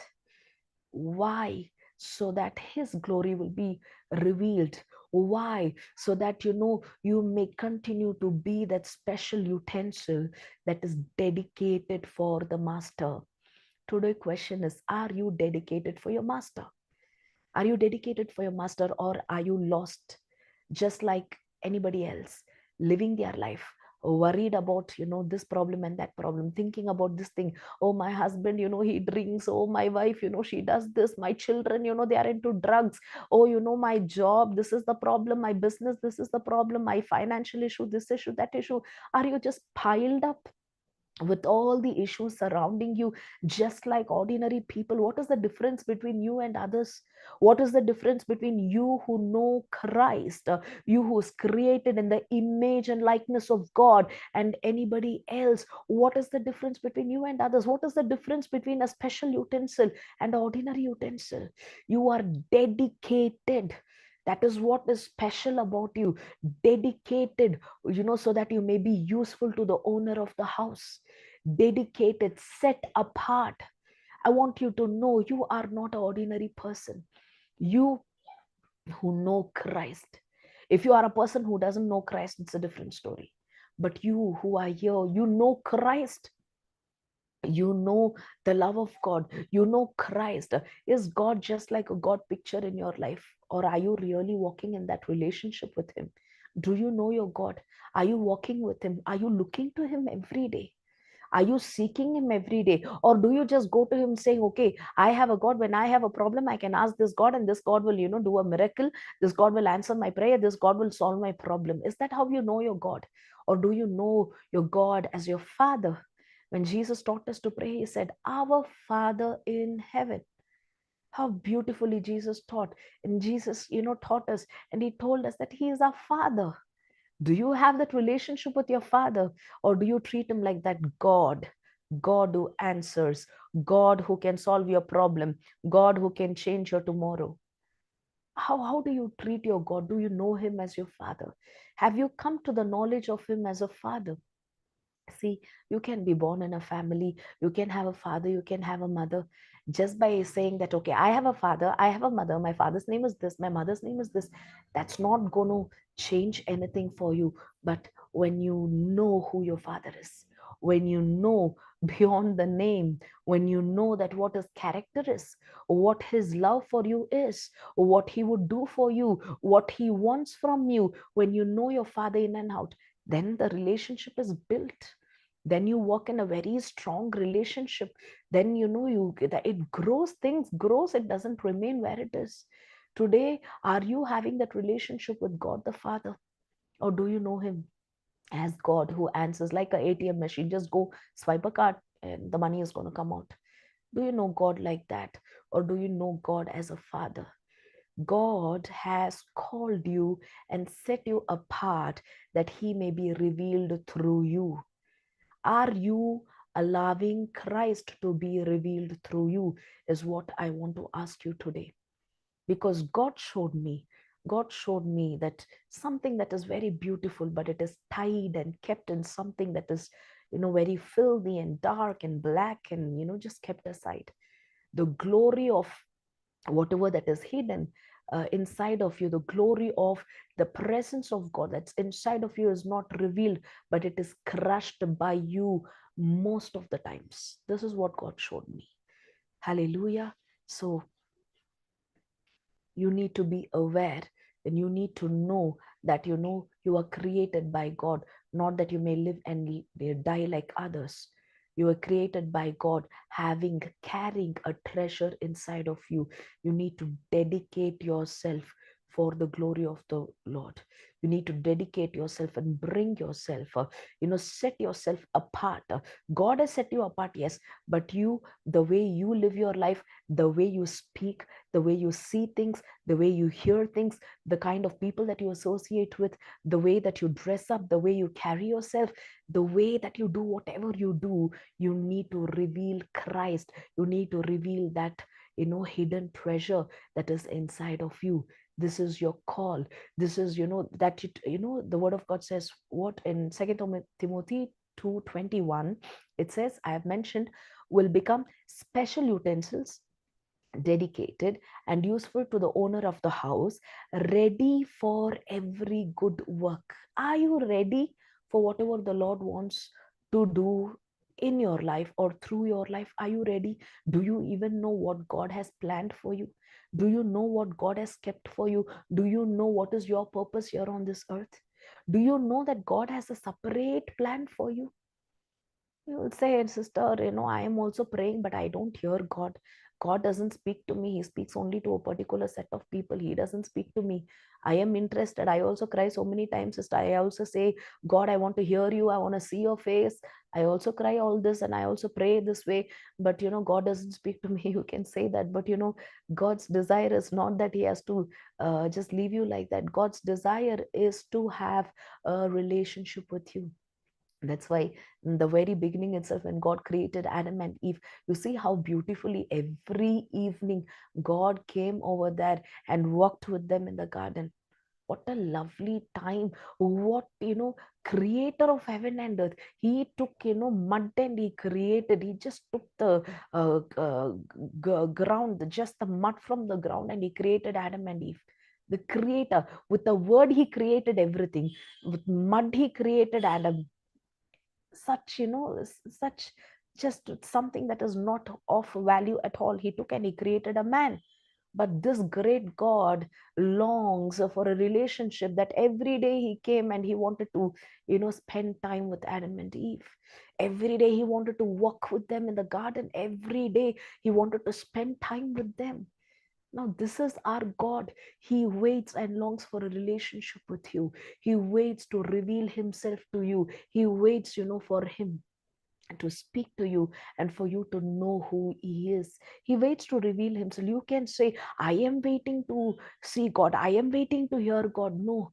Why? So that his glory will be revealed. Why? So that you may continue to be that special utensil that is dedicated for the master. Today's question is, are you dedicated for your master? Are you dedicated for your master, or are you lost just like anybody else, living their life worried about this problem and that problem, thinking about this thing? Oh, my husband, he drinks. Oh, my wife, she does this. My children, they are into drugs. Oh, my job, this is the problem. My business, this is the problem. My financial issue, this issue, that issue. Are you just piled up with all the issues surrounding you, just like ordinary people? What is the difference between you and others? What is the difference between you who know Christ, you who's created in the image and likeness of God, and anybody else? What is the difference between you and others? What is the difference between a special utensil and ordinary utensil? You are dedicated. That is what is special about you. Dedicated, so that you may be useful to the owner of the house. Dedicated, set apart. I want you to know you are not an ordinary person. You who know Christ. If you are a person who doesn't know Christ, it's a different story. But you who are here, you know Christ. You know the love of God. You know Christ. Is God just like a God picture in your life? Or are you really walking in that relationship with him? Do you know your God? Are you walking with him? Are you looking to him every day? Are you seeking him every day? Or do you just go to him saying, okay, I have a God. When I have a problem, I can ask this God, and this God will, do a miracle. This God will answer my prayer. This God will solve my problem. Is that how you know your God? Or do you know your God as your Father? When Jesus taught us to pray, he said, Our Father in heaven. How beautifully Jesus taught. And Jesus, taught us, and he told us that he is our Father. Do you have that relationship with your Father, or do you treat him like that God? God who answers, God who can solve your problem, God who can change your tomorrow. How do you treat your God? Do you know him as your Father? Have you come to the knowledge of him as a Father? See, you can be born in a family, you can have a father, you can have a mother. Just by saying that, okay, I have a father, I have a mother, my father's name is this, my mother's name is this, that's not going to change anything for you. But when you know who your father is, when you know beyond the name, when you know that what his character is, what his love for you is, what he would do for you, what he wants from you, when you know your father in and out, then the relationship is built. Then you work in a very strong relationship. Then it grows, things grows, it doesn't remain where it is. Today, are you having that relationship with God the Father, or do you know him as God who answers like an ATM machine? Just go swipe a card and the money is going to come out. Do you know God like that, or do you know God as a Father? God has called you and set you apart that he may be revealed through you. Are you allowing Christ to be revealed through you? Is what I want to ask you today. Because God showed me that something that is very beautiful, but it is tied and kept in something that is, very filthy and dark and black and, just kept aside. The glory of whatever that is hidden inside of you, the glory of the presence of God that's inside of you is not revealed, but it is crushed by you most of the times. This is what God showed me. Hallelujah. So you need to be aware, and you need to know that you are created by God, not that you may live and die like others. You were created by God, carrying a treasure inside of you. You need to dedicate yourself for the glory of the Lord. You need to dedicate yourself and bring yourself, set yourself apart. God has set you apart, yes, but the way you live your life, the way you speak, the way you see things, the way you hear things, the kind of people that you associate with, the way that you dress up, the way you carry yourself, the way that you do whatever you do, you need to reveal Christ. You need to reveal that, hidden treasure that is inside of you. This is your call. This is, that the word of God says what in 2 Timothy 2:21, it says, I have mentioned, will become special utensils, dedicated and useful to the owner of the house, ready for every good work. Are you ready for whatever the Lord wants to do in your life or through your life? Are you ready? Do you even know what God has planned for you? Do you know what God has kept for you? Do you know what is your purpose here on this earth? Do you know that God has a separate plan for you? You will say, sister, I am also praying, but I don't hear God. God doesn't speak to me. He speaks only to a particular set of people. He doesn't speak to me. I am interested. I also cry so many times, sister. I also say, God, I want to hear you. I want to see your face. I also cry all this and I also pray this way. But, God doesn't speak to me. You can say that. But, God's desire is not that he has to just leave you like that. God's desire is to have a relationship with you. That's why in the very beginning itself, when God created Adam and Eve, you see how beautifully every evening God came over there and walked with them in the garden. What a lovely time. What, creator of heaven and earth. He took, mud and he just took the ground, just the mud from the ground, and he created Adam and Eve. The creator, with the word, he created everything. With mud, he created Adam. Such just something that is not of value at all. He took and he created a man. But this great God longs for a relationship, that every day he came and he wanted to spend time with Adam and Eve. Every day he wanted to walk with them in the garden. Every day he wanted to spend time with them. Now, this is our God. He waits and longs for a relationship with you. He waits to reveal himself to you. He waits, for him. to speak to you and for you to know who he is. He waits to reveal himself. You can say, I am waiting to see God, I am waiting to hear God. No,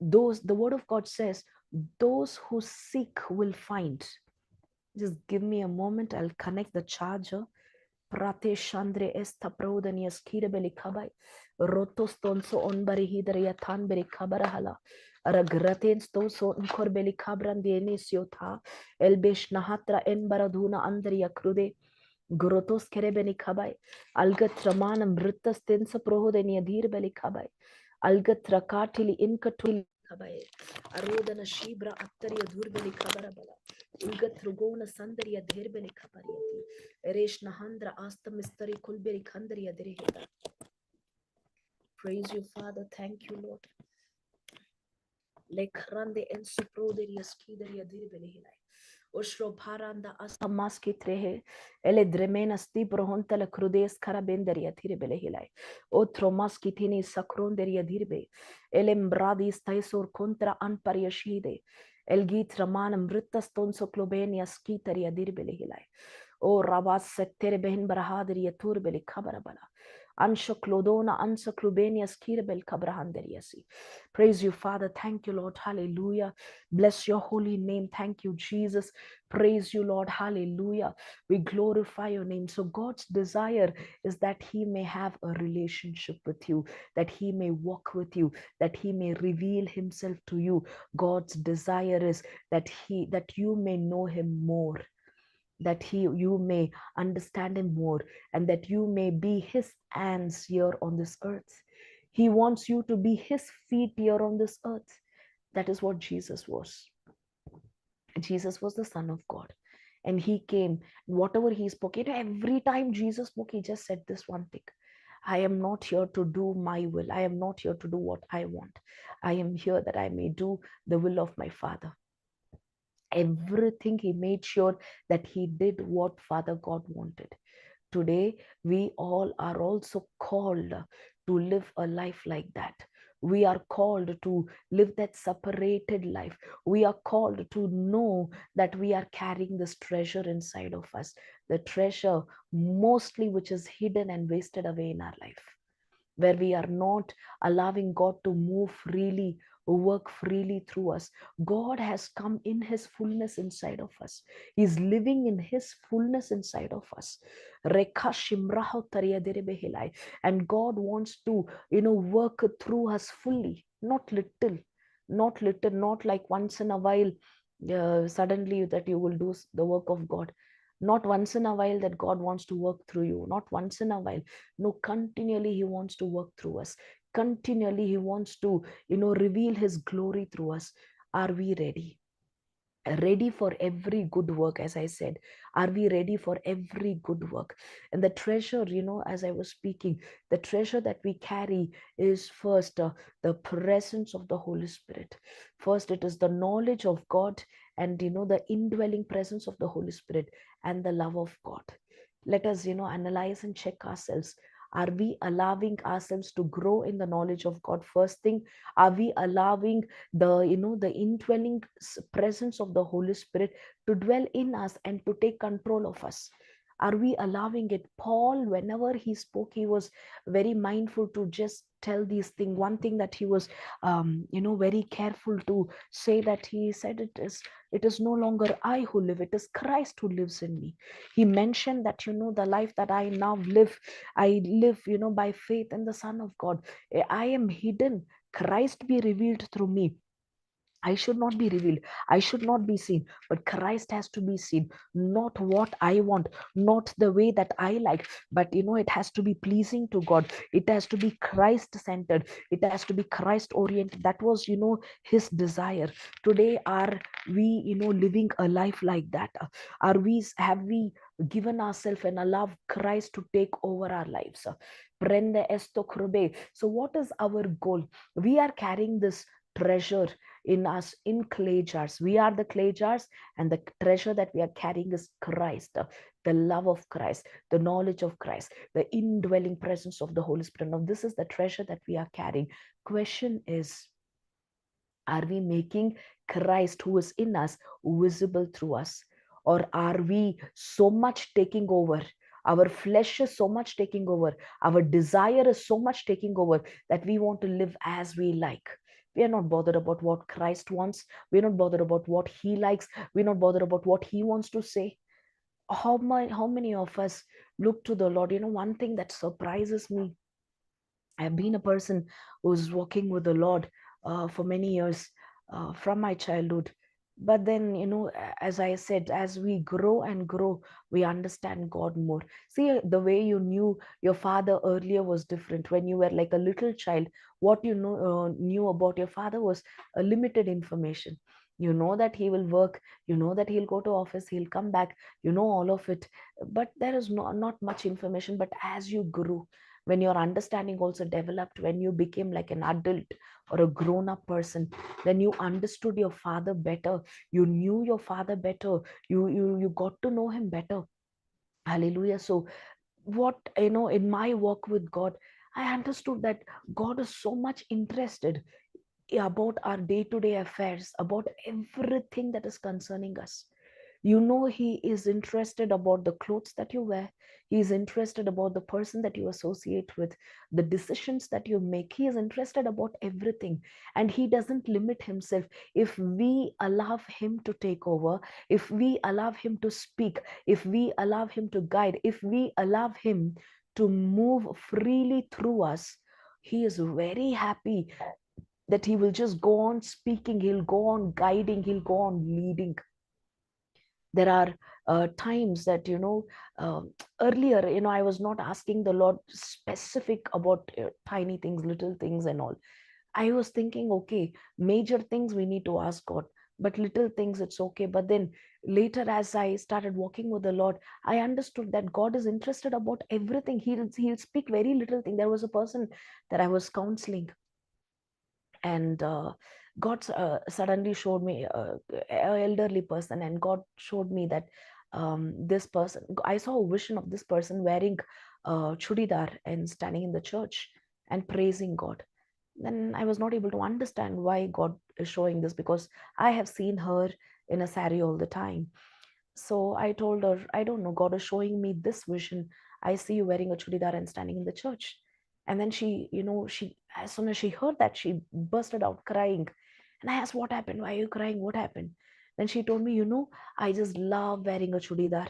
the word of God says, those who seek will find. Just give me a moment, I'll connect the charger. Prate Chandre esta prodania skidabeli kabai. Rotos tonso on barihidria tanberi kabarahala. Aragraten stoso unkorbeli kabran dienisiota. Elbesh nahatra en baraduna andria crude. Grotos kerebeni kabai. Algatramanam britas tensa prohodenia dirbeli kabai. Algatrakatili inkatuli kabai. Arodana shibra attaria durbeli kabarabala. Ulgatrugona sandaria derbeli kabariati. Eresh nahandra asta mistari kulberi kandaria derehita. Praise you, Father. Thank you, Lord. Lekrande en suproderia skidaria dirbeli hilai. Oshro paranda asta maski trehe. Ele dremena sti prohonta la crudes carabenderia tirbele hilai. Otro maski tini sacronderia dirbe. Ele mbradi staisor contra anpariashide. El gitra manam brittas tonso clobenia skitaria dirbele hilai. O rabas settere behen barahadria turbeli kabarabala. Ansha clodona ansa clubenia skirbel kabrahanderiasi. Praise you, Father. Thank you, Lord. Hallelujah. Bless your holy name. Thank you, Jesus. Praise you, Lord. Hallelujah. We glorify your name. So God's desire is that he may have a relationship with you, that he may walk with you, that he may reveal himself to you. God's desire is that you may know him more, that you may understand him more, and that you may be his hands here on this earth. He wants you to be his feet here on this earth. That is what Jesus was. Jesus was the Son of God, and he came. Whatever he spoke, every time Jesus spoke, he just said this one thing: I am not here to do my will. I am not here to do what I want. I am here that I may do the will of my Father. Everything he made sure that he did what Father God wanted. Today, we all are also called to live a life like that. We are called to live that separated life. We are called to know that we are carrying this treasure inside of us, the treasure mostly which is hidden and wasted away in our life, where we are not allowing God to move freely, work freely through us. God has come in his fullness inside of us. He's living in his fullness inside of us. And God wants to, work through us fully, not little, not like once in a while, suddenly that you will do the work of God. Not once in a while that God wants to work through you. Not once in a while. No, continually he wants to work through us. Continually he wants to, reveal his glory through us. Are we ready? Ready for every good work? As I said, are we ready for every good work? And the treasure, as I was speaking, the treasure that we carry is first the presence of the Holy Spirit. First, it is the knowledge of God, and the indwelling presence of the Holy Spirit, and the love of God. Let us analyze and check ourselves. Are we allowing ourselves to grow in the knowledge of God? First thing, are we allowing the indwelling presence of the Holy Spirit to dwell in us and to take control of us? Are we allowing it? Paul, whenever he spoke, he was very mindful to just tell these things. One thing that he was very careful to say, that he said, it is no longer I who live, it is Christ who lives in me. He mentioned that the life that I now live, I live by faith in the Son of God. I am hidden, Christ be revealed through me. I should not be revealed. I should not be seen, but Christ has to be seen. Not what I want, not the way that I like, but it has to be pleasing to God. It has to be Christ centered. It has to be Christ oriented. That was, his desire. Today, are we, living a life like that? Have we given ourselves and allowed Christ to take over our lives? So what is our goal? We are carrying this treasure in us in clay jars. We are the clay jars, and the treasure that we are carrying is Christ, the love of Christ, the knowledge of Christ, the indwelling presence of the Holy Spirit. Now, this is the treasure that we are carrying. Question is, are we making Christ who is in us visible through us? Or are we so much taking over? Our flesh is so much taking over. Our desire is so much taking over that we want to live as we like. We are not bothered about what Christ wants. We're not bothered about what he likes. We're not bothered about what he wants to say. How many of us look to the Lord? One thing that surprises me, I've been a person who's walking with the Lord for many years, from my childhood. But then, as I said, as we grow and grow, we understand God more. See, the way you knew your father earlier was different. When you were like a little child, what you knew about your father was a limited information. You know that he will work, you know that he'll go to office, he'll come back, all of it. But there is not much information. But as you grew, when your understanding also developed, when you became like an adult or a grown-up person, then you understood your father better, you knew your father better, you got to know him better. Hallelujah. So what, in my walk with God, I understood that God is so much interested about our day-to-day affairs, about everything that is concerning us. He is interested about the clothes that you wear. He is interested about the person that you associate with, the decisions that you make. He is interested about everything. And he doesn't limit himself. If we allow him to take over, if we allow him to speak, if we allow him to guide, if we allow him to move freely through us, he is very happy that he will just go on speaking, he'll go on guiding, he'll go on leading. There are times that earlier, I was not asking the Lord specific about tiny things, little things and all. I was thinking, okay, major things we need to ask God, but little things it's okay. But then later, as I started walking with the Lord, I understood that God is interested about everything. He'll speak very little thing. There was a person that I was counseling, and God suddenly showed me an elderly person, and God showed me that this person, I saw a vision of this person wearing chudidar and standing in the church and praising God. Then I was not able to understand why God is showing this, because I have seen her in a sari all the time. So I told her, I don't know, God is showing me this vision. I see you wearing a chudidar and standing in the church. And then she, as soon as she heard that, she bursted out crying. And I asked, what happened? Why are you crying? What happened? Then she told me, I just love wearing a chudidar.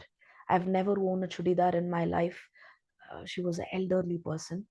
I've never worn a chudidar in my life. She was an elderly person.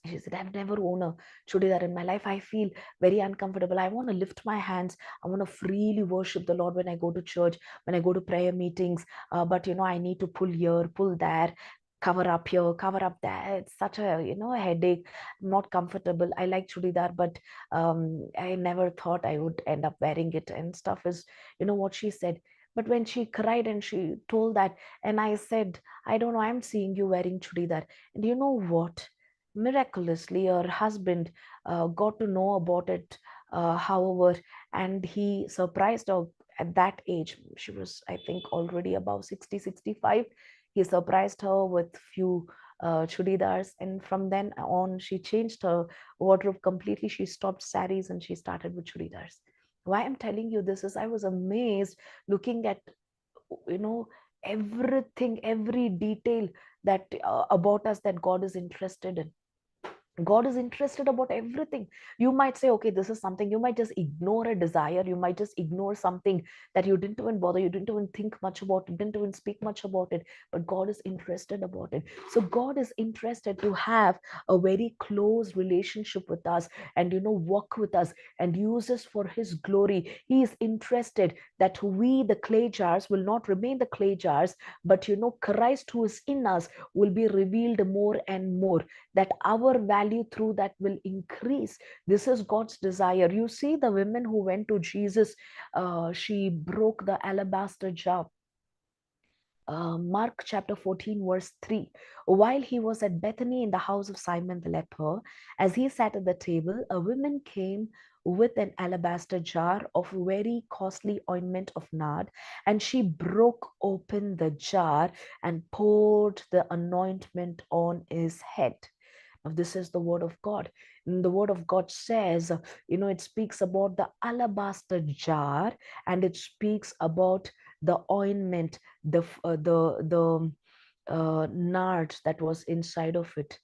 She said, I've never worn a chudidar in my life. I feel very uncomfortable. I want to lift my hands. I want to freely worship the Lord when I go to church, when I go to prayer meetings. But, I need to pull here, pull there, cover up here, cover up there. It's such a headache. I'm not comfortable. I like chudidar, but I never thought I would end up wearing it and stuff is, what she said. But when she cried and she told that, and I said, I don't know, I'm seeing you wearing chudidar. And you know what? Miraculously, her husband got to know about it, however, and he surprised her at that age. She was, I think, already above 60, 65. He surprised her with few chudidars, and from then on, she changed her wardrobe completely. She stopped saris and she started with chudidars. Why I'm telling you this is I was amazed looking at, you know, everything, every detail that about us that God is interested in. God is interested about everything. You might say, okay, this is something, you might just ignore a desire, you might just ignore something that you didn't even bother, you didn't even think much about it, didn't even speak much about it, but God is interested about it. So God is interested to have a very close relationship with us and, walk with us and use us for his glory. He is interested that we, the clay jars, will not remain the clay jars, but, Christ who is in us will be revealed more and more, that our value through that will increase. This is God's desire. You see, the women who went to Jesus, she broke the alabaster jar. Mark chapter 14, verse 3. While he was at Bethany in the house of Simon the leper, as he sat at the table, a woman came with an alabaster jar of very costly ointment of nard, and she broke open the jar and poured the anointment on his head. Now, this is the word of God. The word of God says, it speaks about the alabaster jar, and it speaks about the ointment, the nard that was inside of it.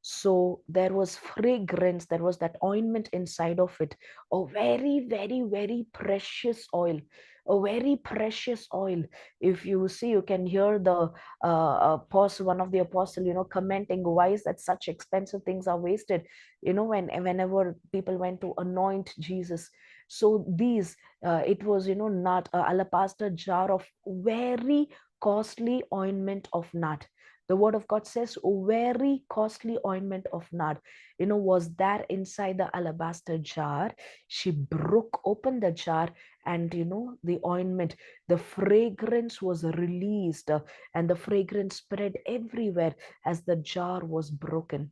So there was fragrance, there was that ointment inside of it, a very, very, very precious oil, a very precious oil. If you see, you can hear the apostle, one of the apostle, commenting, why is that such expensive things are wasted, whenever people went to anoint Jesus. So these, it was, not alabaster jar of very costly ointment of nard. The word of God says very costly ointment of nard, was there inside the alabaster jar. She broke open the jar, and the ointment, the fragrance was released, and the fragrance spread everywhere as the jar was broken.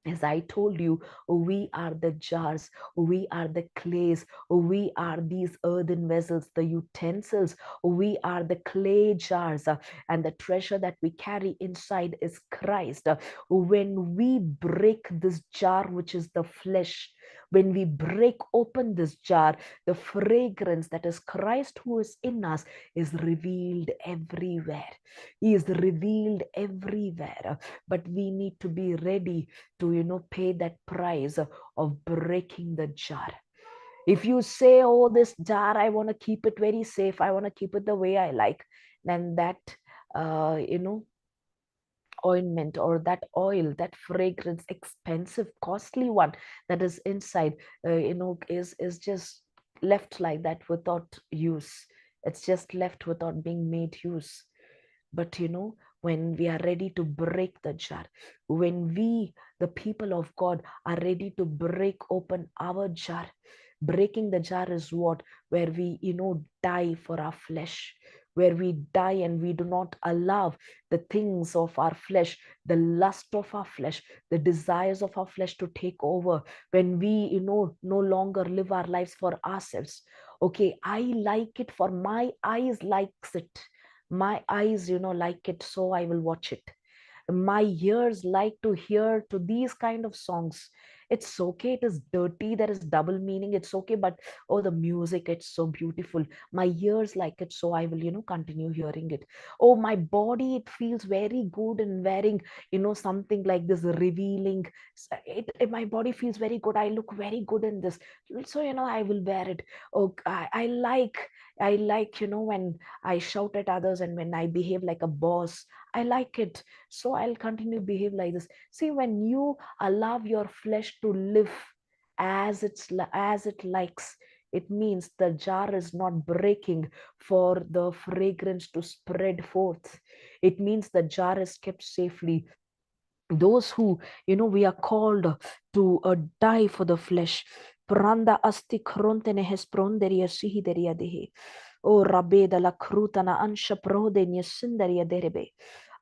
As I told you, we are the jars, we are the clays, we are these earthen vessels, the utensils, we are the clay jars, and the treasure that we carry inside is Christ. When we break this jar, which is the flesh, when we break open this jar, the fragrance that is Christ who is in us is revealed everywhere. He is revealed everywhere. But we need to be ready to pay that price of breaking the jar. If you say, oh, this jar, I want to keep it very safe, I want to keep it the way I like, then that ointment or that oil, that fragrance, expensive, costly one that is inside, is just left like that without use. It's just left without being made use. But when we are ready to break the jar, when we, the people of God, are ready to break open our jar, breaking the jar is what? Where we, die for our flesh, where we die and we do not allow the things of our flesh, the lust of our flesh, the desires of our flesh to take over. When we, no longer live our lives for ourselves. Okay, I like it, for my eyes likes it. My eyes, like it, so I will watch it. My ears like to hear to these kind of songs. It's okay, it is dirty, there is double meaning, it's okay, but oh, the music, it's so beautiful. My ears like it, so I will continue hearing it. Oh, my body, it feels very good in wearing something like this revealing. My body feels very good, I look very good in this, so I will wear it. Oh, I like when I shout at others and when I behave like a boss, I like it, so I'll continue to behave like this. See, when you allow your flesh to live as it likes, it means the jar is not breaking for the fragrance to spread forth. It means the jar is kept safely. Those who, we are called to die for the flesh. Pranda asti krontene hespronderia sihideria dehe. O rabeda la crutana ansha prode niesindaria derebe.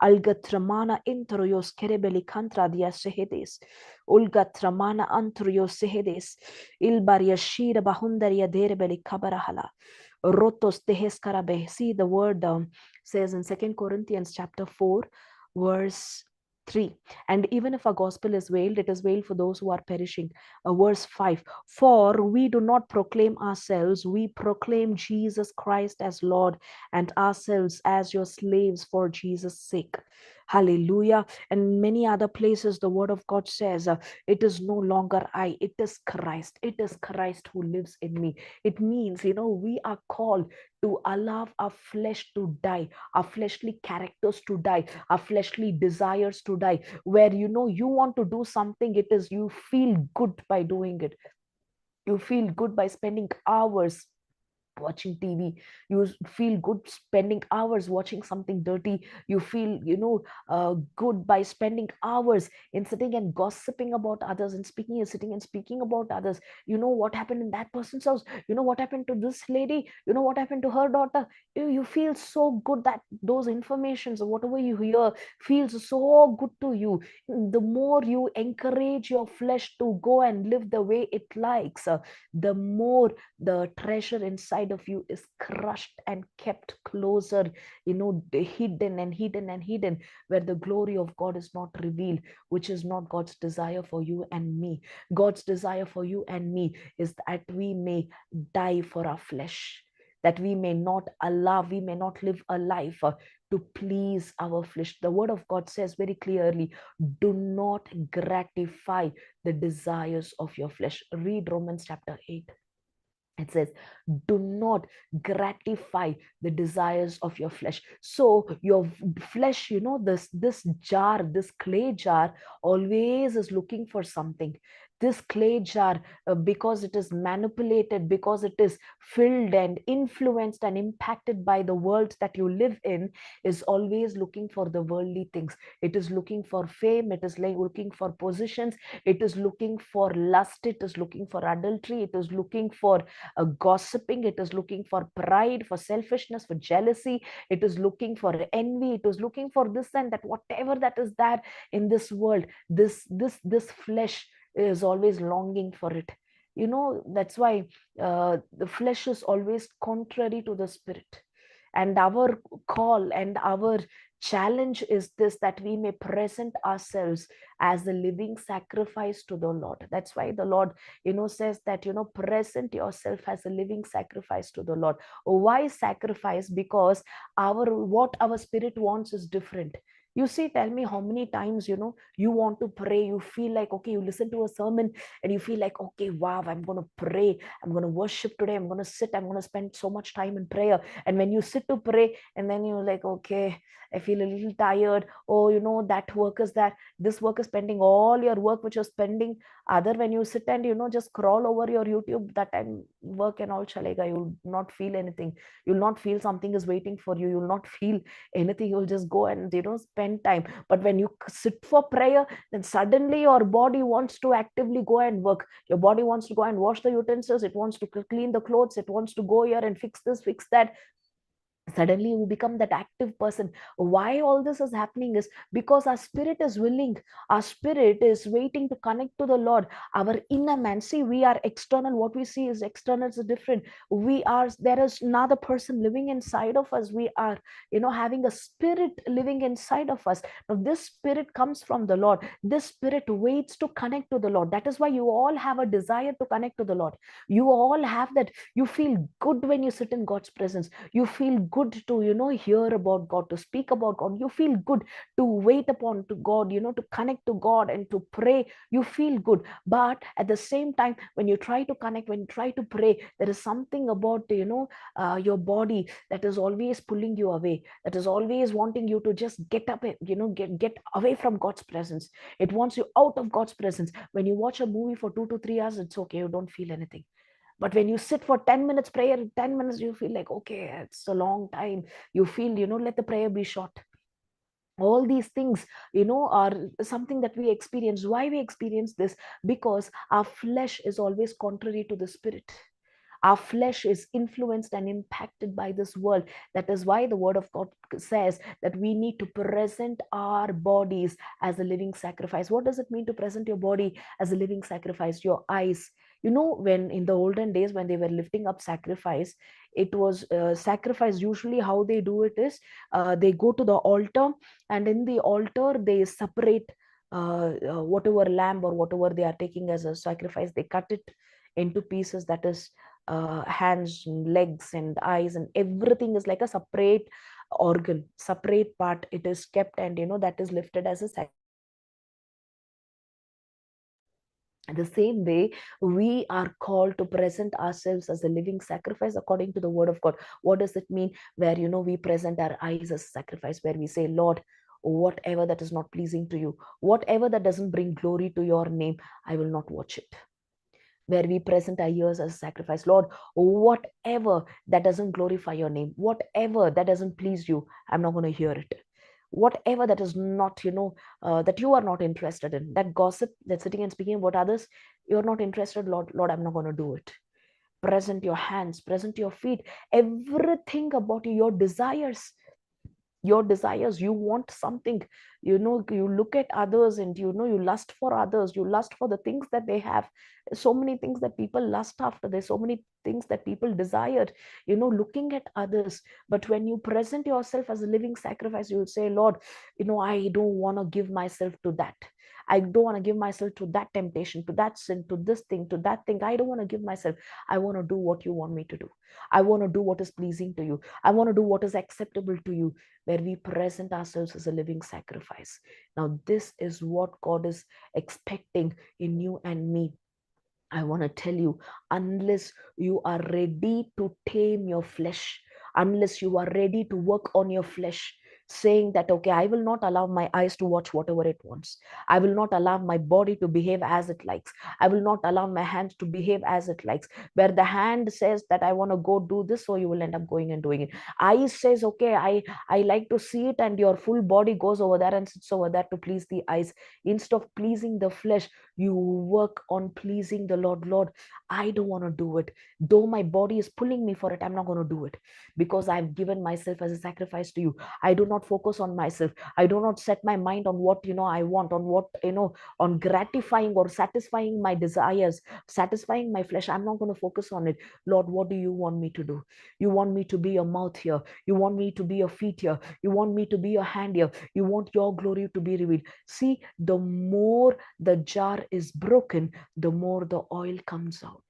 Algatramana introios kerebeli contra dia sehedes. Ulgatramana antroios sehedes. Ilbaria shira bahundaria derebeli kabarahala. Rotos teheskarabe. See, the word says in 2 Corinthians chapter 4, verse 3. And even if our gospel is veiled, it is veiled for those who are perishing. Verse 5. For we do not proclaim ourselves, we proclaim Jesus Christ as Lord, and ourselves as your slaves for Jesus' sake. Hallelujah. And many other places the word of God says, it is no longer I, it is Christ. It is Christ who lives in me. It means, we are called to allow our flesh to die, our fleshly characters to die, our fleshly desires to die. Where you want to do something, it is you feel good by doing it. You feel good by spending hours watching TV. You feel good spending hours watching something dirty. You feel good by spending hours in sitting and gossiping about others and speaking about others. What happened in that person's house, what happened to this lady, what happened to her daughter. You feel so good that those informations or whatever you hear feels so good to you. The more you encourage your flesh to go and live the way it likes, the more the treasure inside inside of you is crushed and kept closer, hidden and hidden and hidden, where the glory of God is not revealed, which is not God's desire for you and me. God's desire for you and me is that we may die for our flesh, that we may not live a life to please our flesh. The word of God says very clearly, do not gratify the desires of your flesh. Read Romans chapter 8. It says, do not gratify the desires of your flesh. So your flesh, this jar, this clay jar, always is looking for something. This clay jar, because it is manipulated, because it is filled and influenced and impacted by the world that you live in, is always looking for the worldly things. It is looking for fame. It is looking for positions. It is looking for lust. It is looking for adultery. It is looking for gossiping. It is looking for pride, for selfishness, for jealousy. It is looking for envy. It is looking for this and that, whatever that is there in this world. This flesh is always longing for it. That's why the flesh is always contrary to the spirit. And our call and our challenge is this, that we may present ourselves as a living sacrifice to the Lord. That's why the Lord, says that, present yourself as a living sacrifice to the Lord. Why sacrifice? Because what our spirit wants is different. You see, tell me how many times, you want to pray, you feel like, okay, you listen to a sermon and you feel like, okay, wow, I'm going to pray, I'm going to worship today, I'm going to sit, I'm going to spend so much time in prayer. And when you sit to pray, and then you're like, okay, I feel a little tired. Oh, that work is that, this work is pending, all your work which you're spending. Other, when you sit and, just scroll over your YouTube, that time work and all chalega, you'll not feel anything. You'll not feel something is waiting for you. You'll not feel anything. You'll just go and, spend time. But when you sit for prayer, then suddenly your body wants to actively go and work. Your body wants to go and wash the utensils. It wants to clean the clothes. It wants to go here and fix this, fix that. Suddenly you become that active person. Why all this is happening is because our spirit is willing. Our spirit is waiting to connect to the Lord. Our inner man, see, we are external. What we see is external, is different. There is another person living inside of us. We are, having a spirit living inside of us. Now this spirit comes from the Lord. This spirit waits to connect to the Lord. That is why you all have a desire to connect to the Lord. You all have that. You feel good when you sit in God's presence. You feel good to hear about God, to speak about God. You feel good to wait upon to God, to connect to God and to pray. You feel good. But at the same time, when you try to connect, when you try to pray, there is something about your body that is always pulling you away, that is always wanting you to just get up, get away from God's presence. It wants you out of God's presence. When you watch a movie for 2 to 3 hours, it's okay, you don't feel anything. But when you sit for 10 minutes prayer, 10 minutes, you feel like, okay, it's a long time. You feel, let the prayer be short. All these things, are something that we experience. Why we experience this? Because our flesh is always contrary to the spirit. Our flesh is influenced and impacted by this world. That is why the word of God says that we need to present our bodies as a living sacrifice. What does it mean to present your body as a living sacrifice? Your eyes. When in the olden days, when they were lifting up sacrifice, it was sacrifice. Usually how they do it is they go to the altar, and in the altar they separate whatever lamb or whatever they are taking as a sacrifice. They cut it into pieces. That is hands and legs and eyes, and everything is like a separate organ, separate part. It is kept, and that is lifted as a sacrifice. The same way, we are called to present ourselves as a living sacrifice according to the word of God. What does it mean? Where we present our eyes as a sacrifice, where we say, Lord, whatever that is not pleasing to you, whatever that doesn't bring glory to your name, I will not watch it. Where we present our ears as a sacrifice, Lord, whatever that doesn't glorify your name, whatever that doesn't please you, I'm not going to hear it. Whatever that is not, that you are not interested in, that gossip, that sitting and speaking about others, you're not interested, Lord, I'm not going to do it. Present your hands, present your feet, everything about you, your desires. You want something, You look at others and you lust for others, you lust for the things that they have. So many things that people lust after, there's so many things that people desire, looking at others. But when you present yourself as a living sacrifice, you will say, Lord, I don't want to give myself to that. I don't want to give myself to that temptation, to that sin, to this thing, to that thing. I don't want to give myself. I want to do what you want me to do. I want to do what is pleasing to you. I want to do what is acceptable to you, where we present ourselves as a living sacrifice. Now, this is what God is expecting in you and me. I want to tell you, unless you are ready to tame your flesh, unless you are ready to work on your flesh, saying that, okay, I will not allow my eyes to watch whatever it wants. I will not allow my body to behave as it likes. I will not allow my hands to behave as it likes. Where the hand says that I want to go do this, so you will end up going and doing it. Eyes says, okay, I like to see it, and your full body goes over there and sits over there to please the eyes. Instead of pleasing the flesh, you work on pleasing the Lord. Lord, I don't want to do it. Though my body is pulling me for it, I'm not going to do it, because I've given myself as a sacrifice to you. I do not focus on myself. I do not set my mind on what I want, on what on gratifying or satisfying my desires, satisfying my flesh. I'm not going to focus on it. Lord, what do you want me to do? You want me to be a mouth here. You want me to be a feet here. You want me to be a hand here. You want your glory to be revealed. See, the more the jar is broken, the more the oil comes out.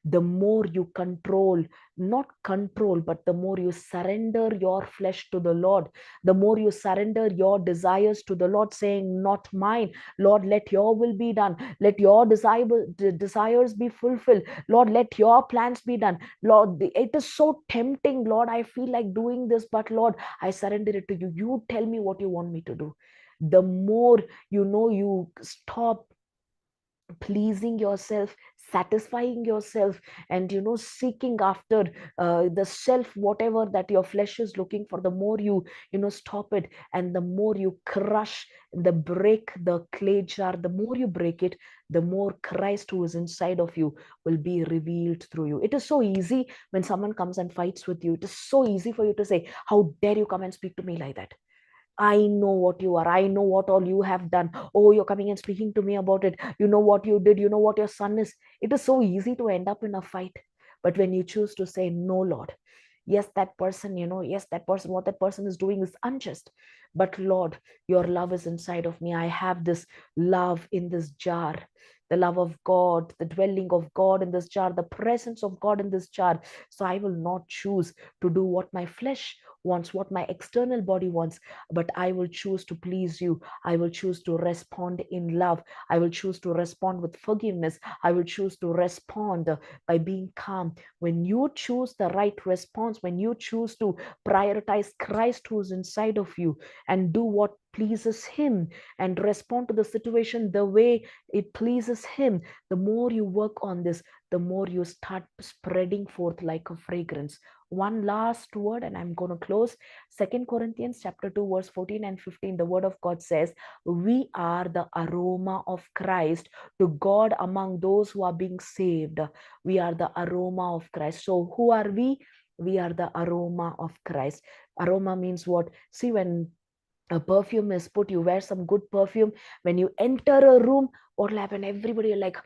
The more you control, not control, but the more you surrender your flesh to the Lord, the more you surrender your desires to the Lord, saying, not mine, Lord, let your will be done. Let your desires be fulfilled. Lord, let your plans be done. Lord, it is so tempting, Lord, I feel like doing this, but Lord, I surrender it to you. You tell me what you want me to do. The more you stop pleasing yourself, satisfying yourself, and seeking after the self, whatever that your flesh is looking for, the more you stop it, and the more you crush break the clay jar, the more you break it, the more Christ who is inside of you will be revealed through you. It is so easy when someone comes and fights with you. It is so easy for you to say, how dare you come and speak to me like that? I know what you are. I know what all you have done. Oh, you're coming and speaking to me about it. You know what you did. You know what your son is. It is so easy to end up in a fight. But when you choose to say, no, Lord, yes, that person, yes, that person, what that person is doing is unjust. But Lord, your love is inside of me. I have this love in this jar, the love of God, the dwelling of God in this jar, the presence of God in this jar. So I will not choose to do what my flesh wants, what my external body wants, but I will choose to please you. I will choose to respond in love. I will choose to respond with forgiveness. I will choose to respond by being calm. When you choose the right response, when you choose to prioritize Christ who's inside of you and do what pleases him and respond to the situation the way it pleases him, the more you work on this, the more you start spreading forth like a fragrance. One last word and I'm going to close. 2 Corinthians chapter 2 verse 14 and 15, the word of God says, we are the aroma of Christ to God among those who are being saved. We are the aroma of Christ. So who are we? We are the aroma of Christ. Aroma means what? See, when a perfume is put, you wear some good perfume, when you enter a room, what will happen? Everybody like,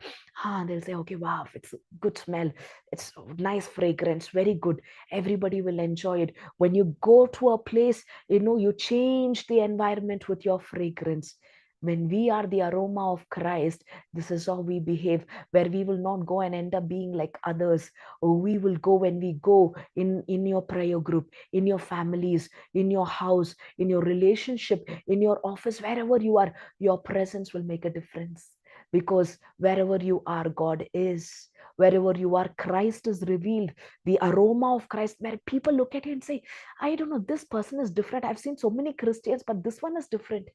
they'll say, okay, wow, it's a good smell, it's nice fragrance, very good, everybody will enjoy it. When you go to a place, you change the environment with your fragrance. When we are the aroma of Christ, this is how we behave, where we will not go and end up being like others. We will go, when we go in your prayer group, in your families, in your house, in your relationship, in your office, wherever you are, your presence will make a difference. Because wherever you are, God is. Wherever you are, Christ is revealed. The aroma of Christ, where people look at you and say, I don't know, this person is different. I've seen so many Christians, but this one is different.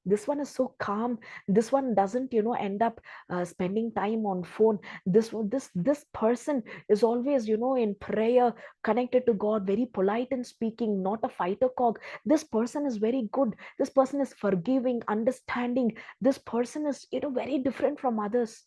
This one is so calm. This one doesn't end up spending time on phone. This person is always in prayer, connected to God, very polite in speaking, not a fighter cock. This person is very good. This person is forgiving, understanding. This person is very different from others.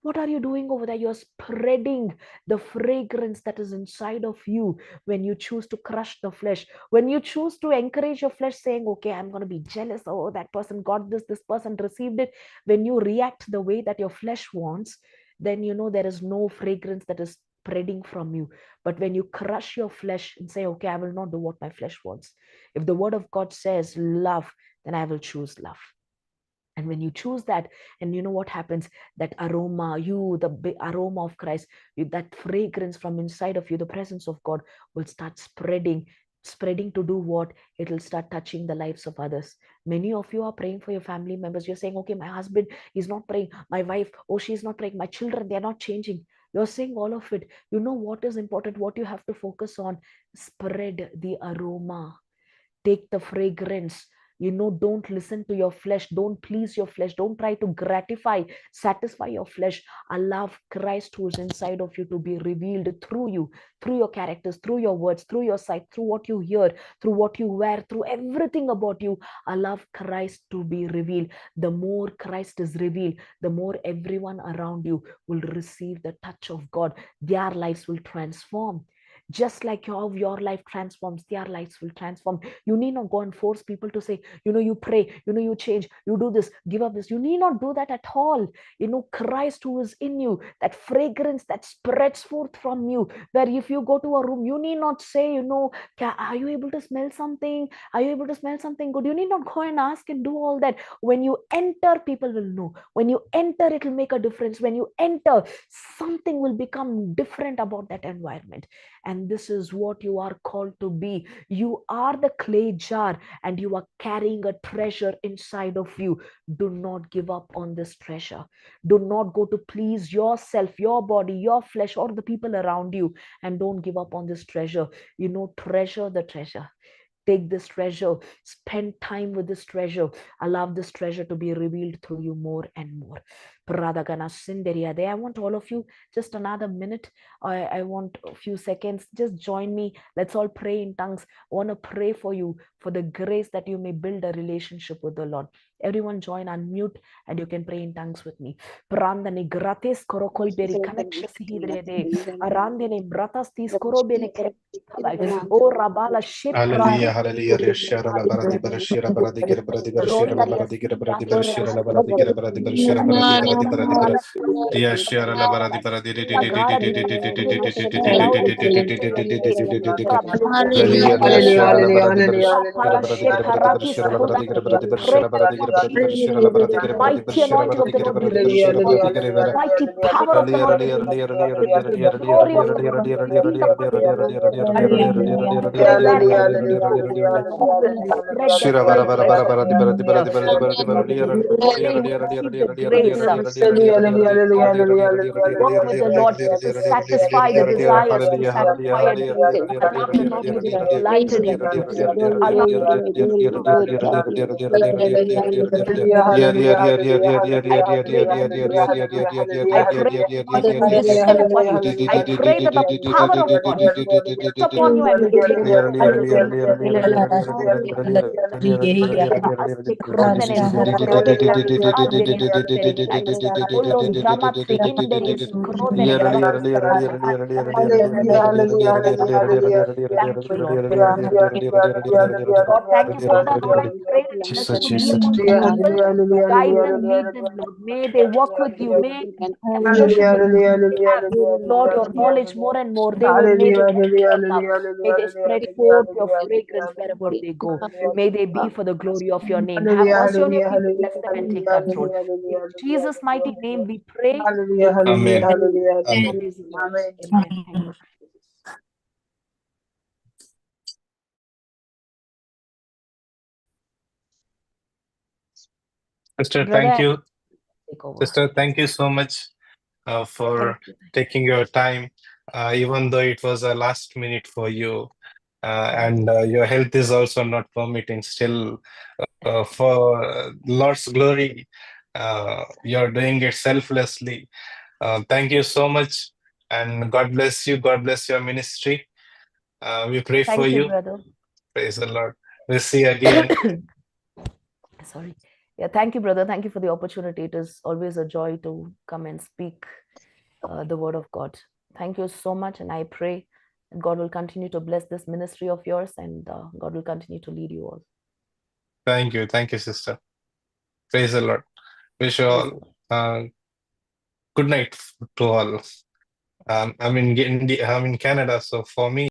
What are you doing over there? You're spreading the fragrance that is inside of you when you choose to crush the flesh. When you choose to encourage your flesh, saying, okay, I'm going to be jealous. Oh, that person got this person received it. When you react the way that your flesh wants, then you know there is no fragrance that is spreading from you. But when you crush your flesh and say, okay, I will not do what my flesh wants. If the word of God says love, then I will choose love. And when you choose that, and you know what happens, that aroma, the aroma of Christ, that fragrance from inside of you, the presence of God will start spreading to do what? It will start touching the lives of others. Many of you are praying for your family members. You're saying, okay, my husband is not praying, my wife, oh, she's not praying, my children, they're not changing. You're saying all of it. You know what is important, what you have to focus on? Spread the aroma. Take the fragrance. Don't listen to your flesh. Don't please your flesh. Don't try to satisfy your flesh. Allow Christ who is inside of you to be revealed through you, through your characters, through your words, through your sight, through what you hear, through what you wear, through everything about you. Allow Christ to be revealed. The more Christ is revealed, the more everyone around you will receive the touch of God. Their lives will transform. Just like how your life transforms, their lives will transform. You need not go and force people to say, you pray, you change, you do this, give up this. You need not do that at all. Christ who is in you, that fragrance that spreads forth from you, where if you go to a room, you need not say, are you able to smell something? Are you able to smell something good? You need not go and ask and do all that. When you enter, people will know. When you enter, it will make a difference. When you enter, something will become different about that environment. And this is what you are called to be. You are the clay jar and you are carrying a treasure inside of you. Do not give up on this treasure. Do not go to please yourself, your body, your flesh, or the people around you. And don't give up on this treasure. Treasure the treasure. Take this treasure, spend time with this treasure, allow this treasure to be revealed through you more and more. I want all of you, just another minute. I want a few seconds. Just join me. Let's all pray in tongues. I want to pray for you, for the grace that you may build a relationship with the Lord. Everyone join, unmute, and you can pray in tongues with me. Prandane gratis korokoi beri connections hidrede. Arandene bratas tis korobene. Oh rabala shit. Hallelujah, hallelujah. Reshara la baradi barashira baradi gira baradi barashira la baradi gira baradi barashira la baradi gira baradi barashira baradi baradi baradi baradi. Reshara la baradi baradi. Hallelujah, reshara la baradi barashira baradi gira baradi barashira la baradi gira baradi barashira baradi gira baradi barashira la baradi gira baradi barashira baradi gira baradi barashira baradi gira baradi. Mighty power of the Lord. Shira bara bara bara bara di bara di bara di bara di bara di bara di bara Walk with the Lord, satisfy the desires, satisfy and allow the Lord to be delighted in you. Allow I pray descend upon you. I pray that the power of God rest upon you and will take Thank you, Lord. God, thank you for that, Lord. I pray that you bless them, guide them, lead them, Lord. May they walk with you. May fellowship with you. Lord, your knowledge more and more. May they carry your love. May they spread forth your fragrance wherever they go. May they be for the glory of your name. Have mercy on your people, bless them and take control. In Jesus' mighty name we pray. Amen. Amen. Praise the Lord. Amen. Thank you. Sister, Brother, thank you. take over. Sister, thank you so much for taking your time, even though it was a last minute for you. And your health is also not permitting. Still, for Lord's glory, you're doing it selflessly. Thank you so much, and God bless you. God bless your ministry. We pray for you. Brother. Praise the Lord. We'll see you again. Sorry. Yeah, thank you, brother. Thank you for the opportunity. It is always a joy to come and speak the word of God. Thank you so much. And I pray that God will continue to bless this ministry of yours, and God will continue to lead you all. Thank you, sister. Praise the Lord. Wish you Praise all the Lord. good night to all. I'm in Canada, so for me,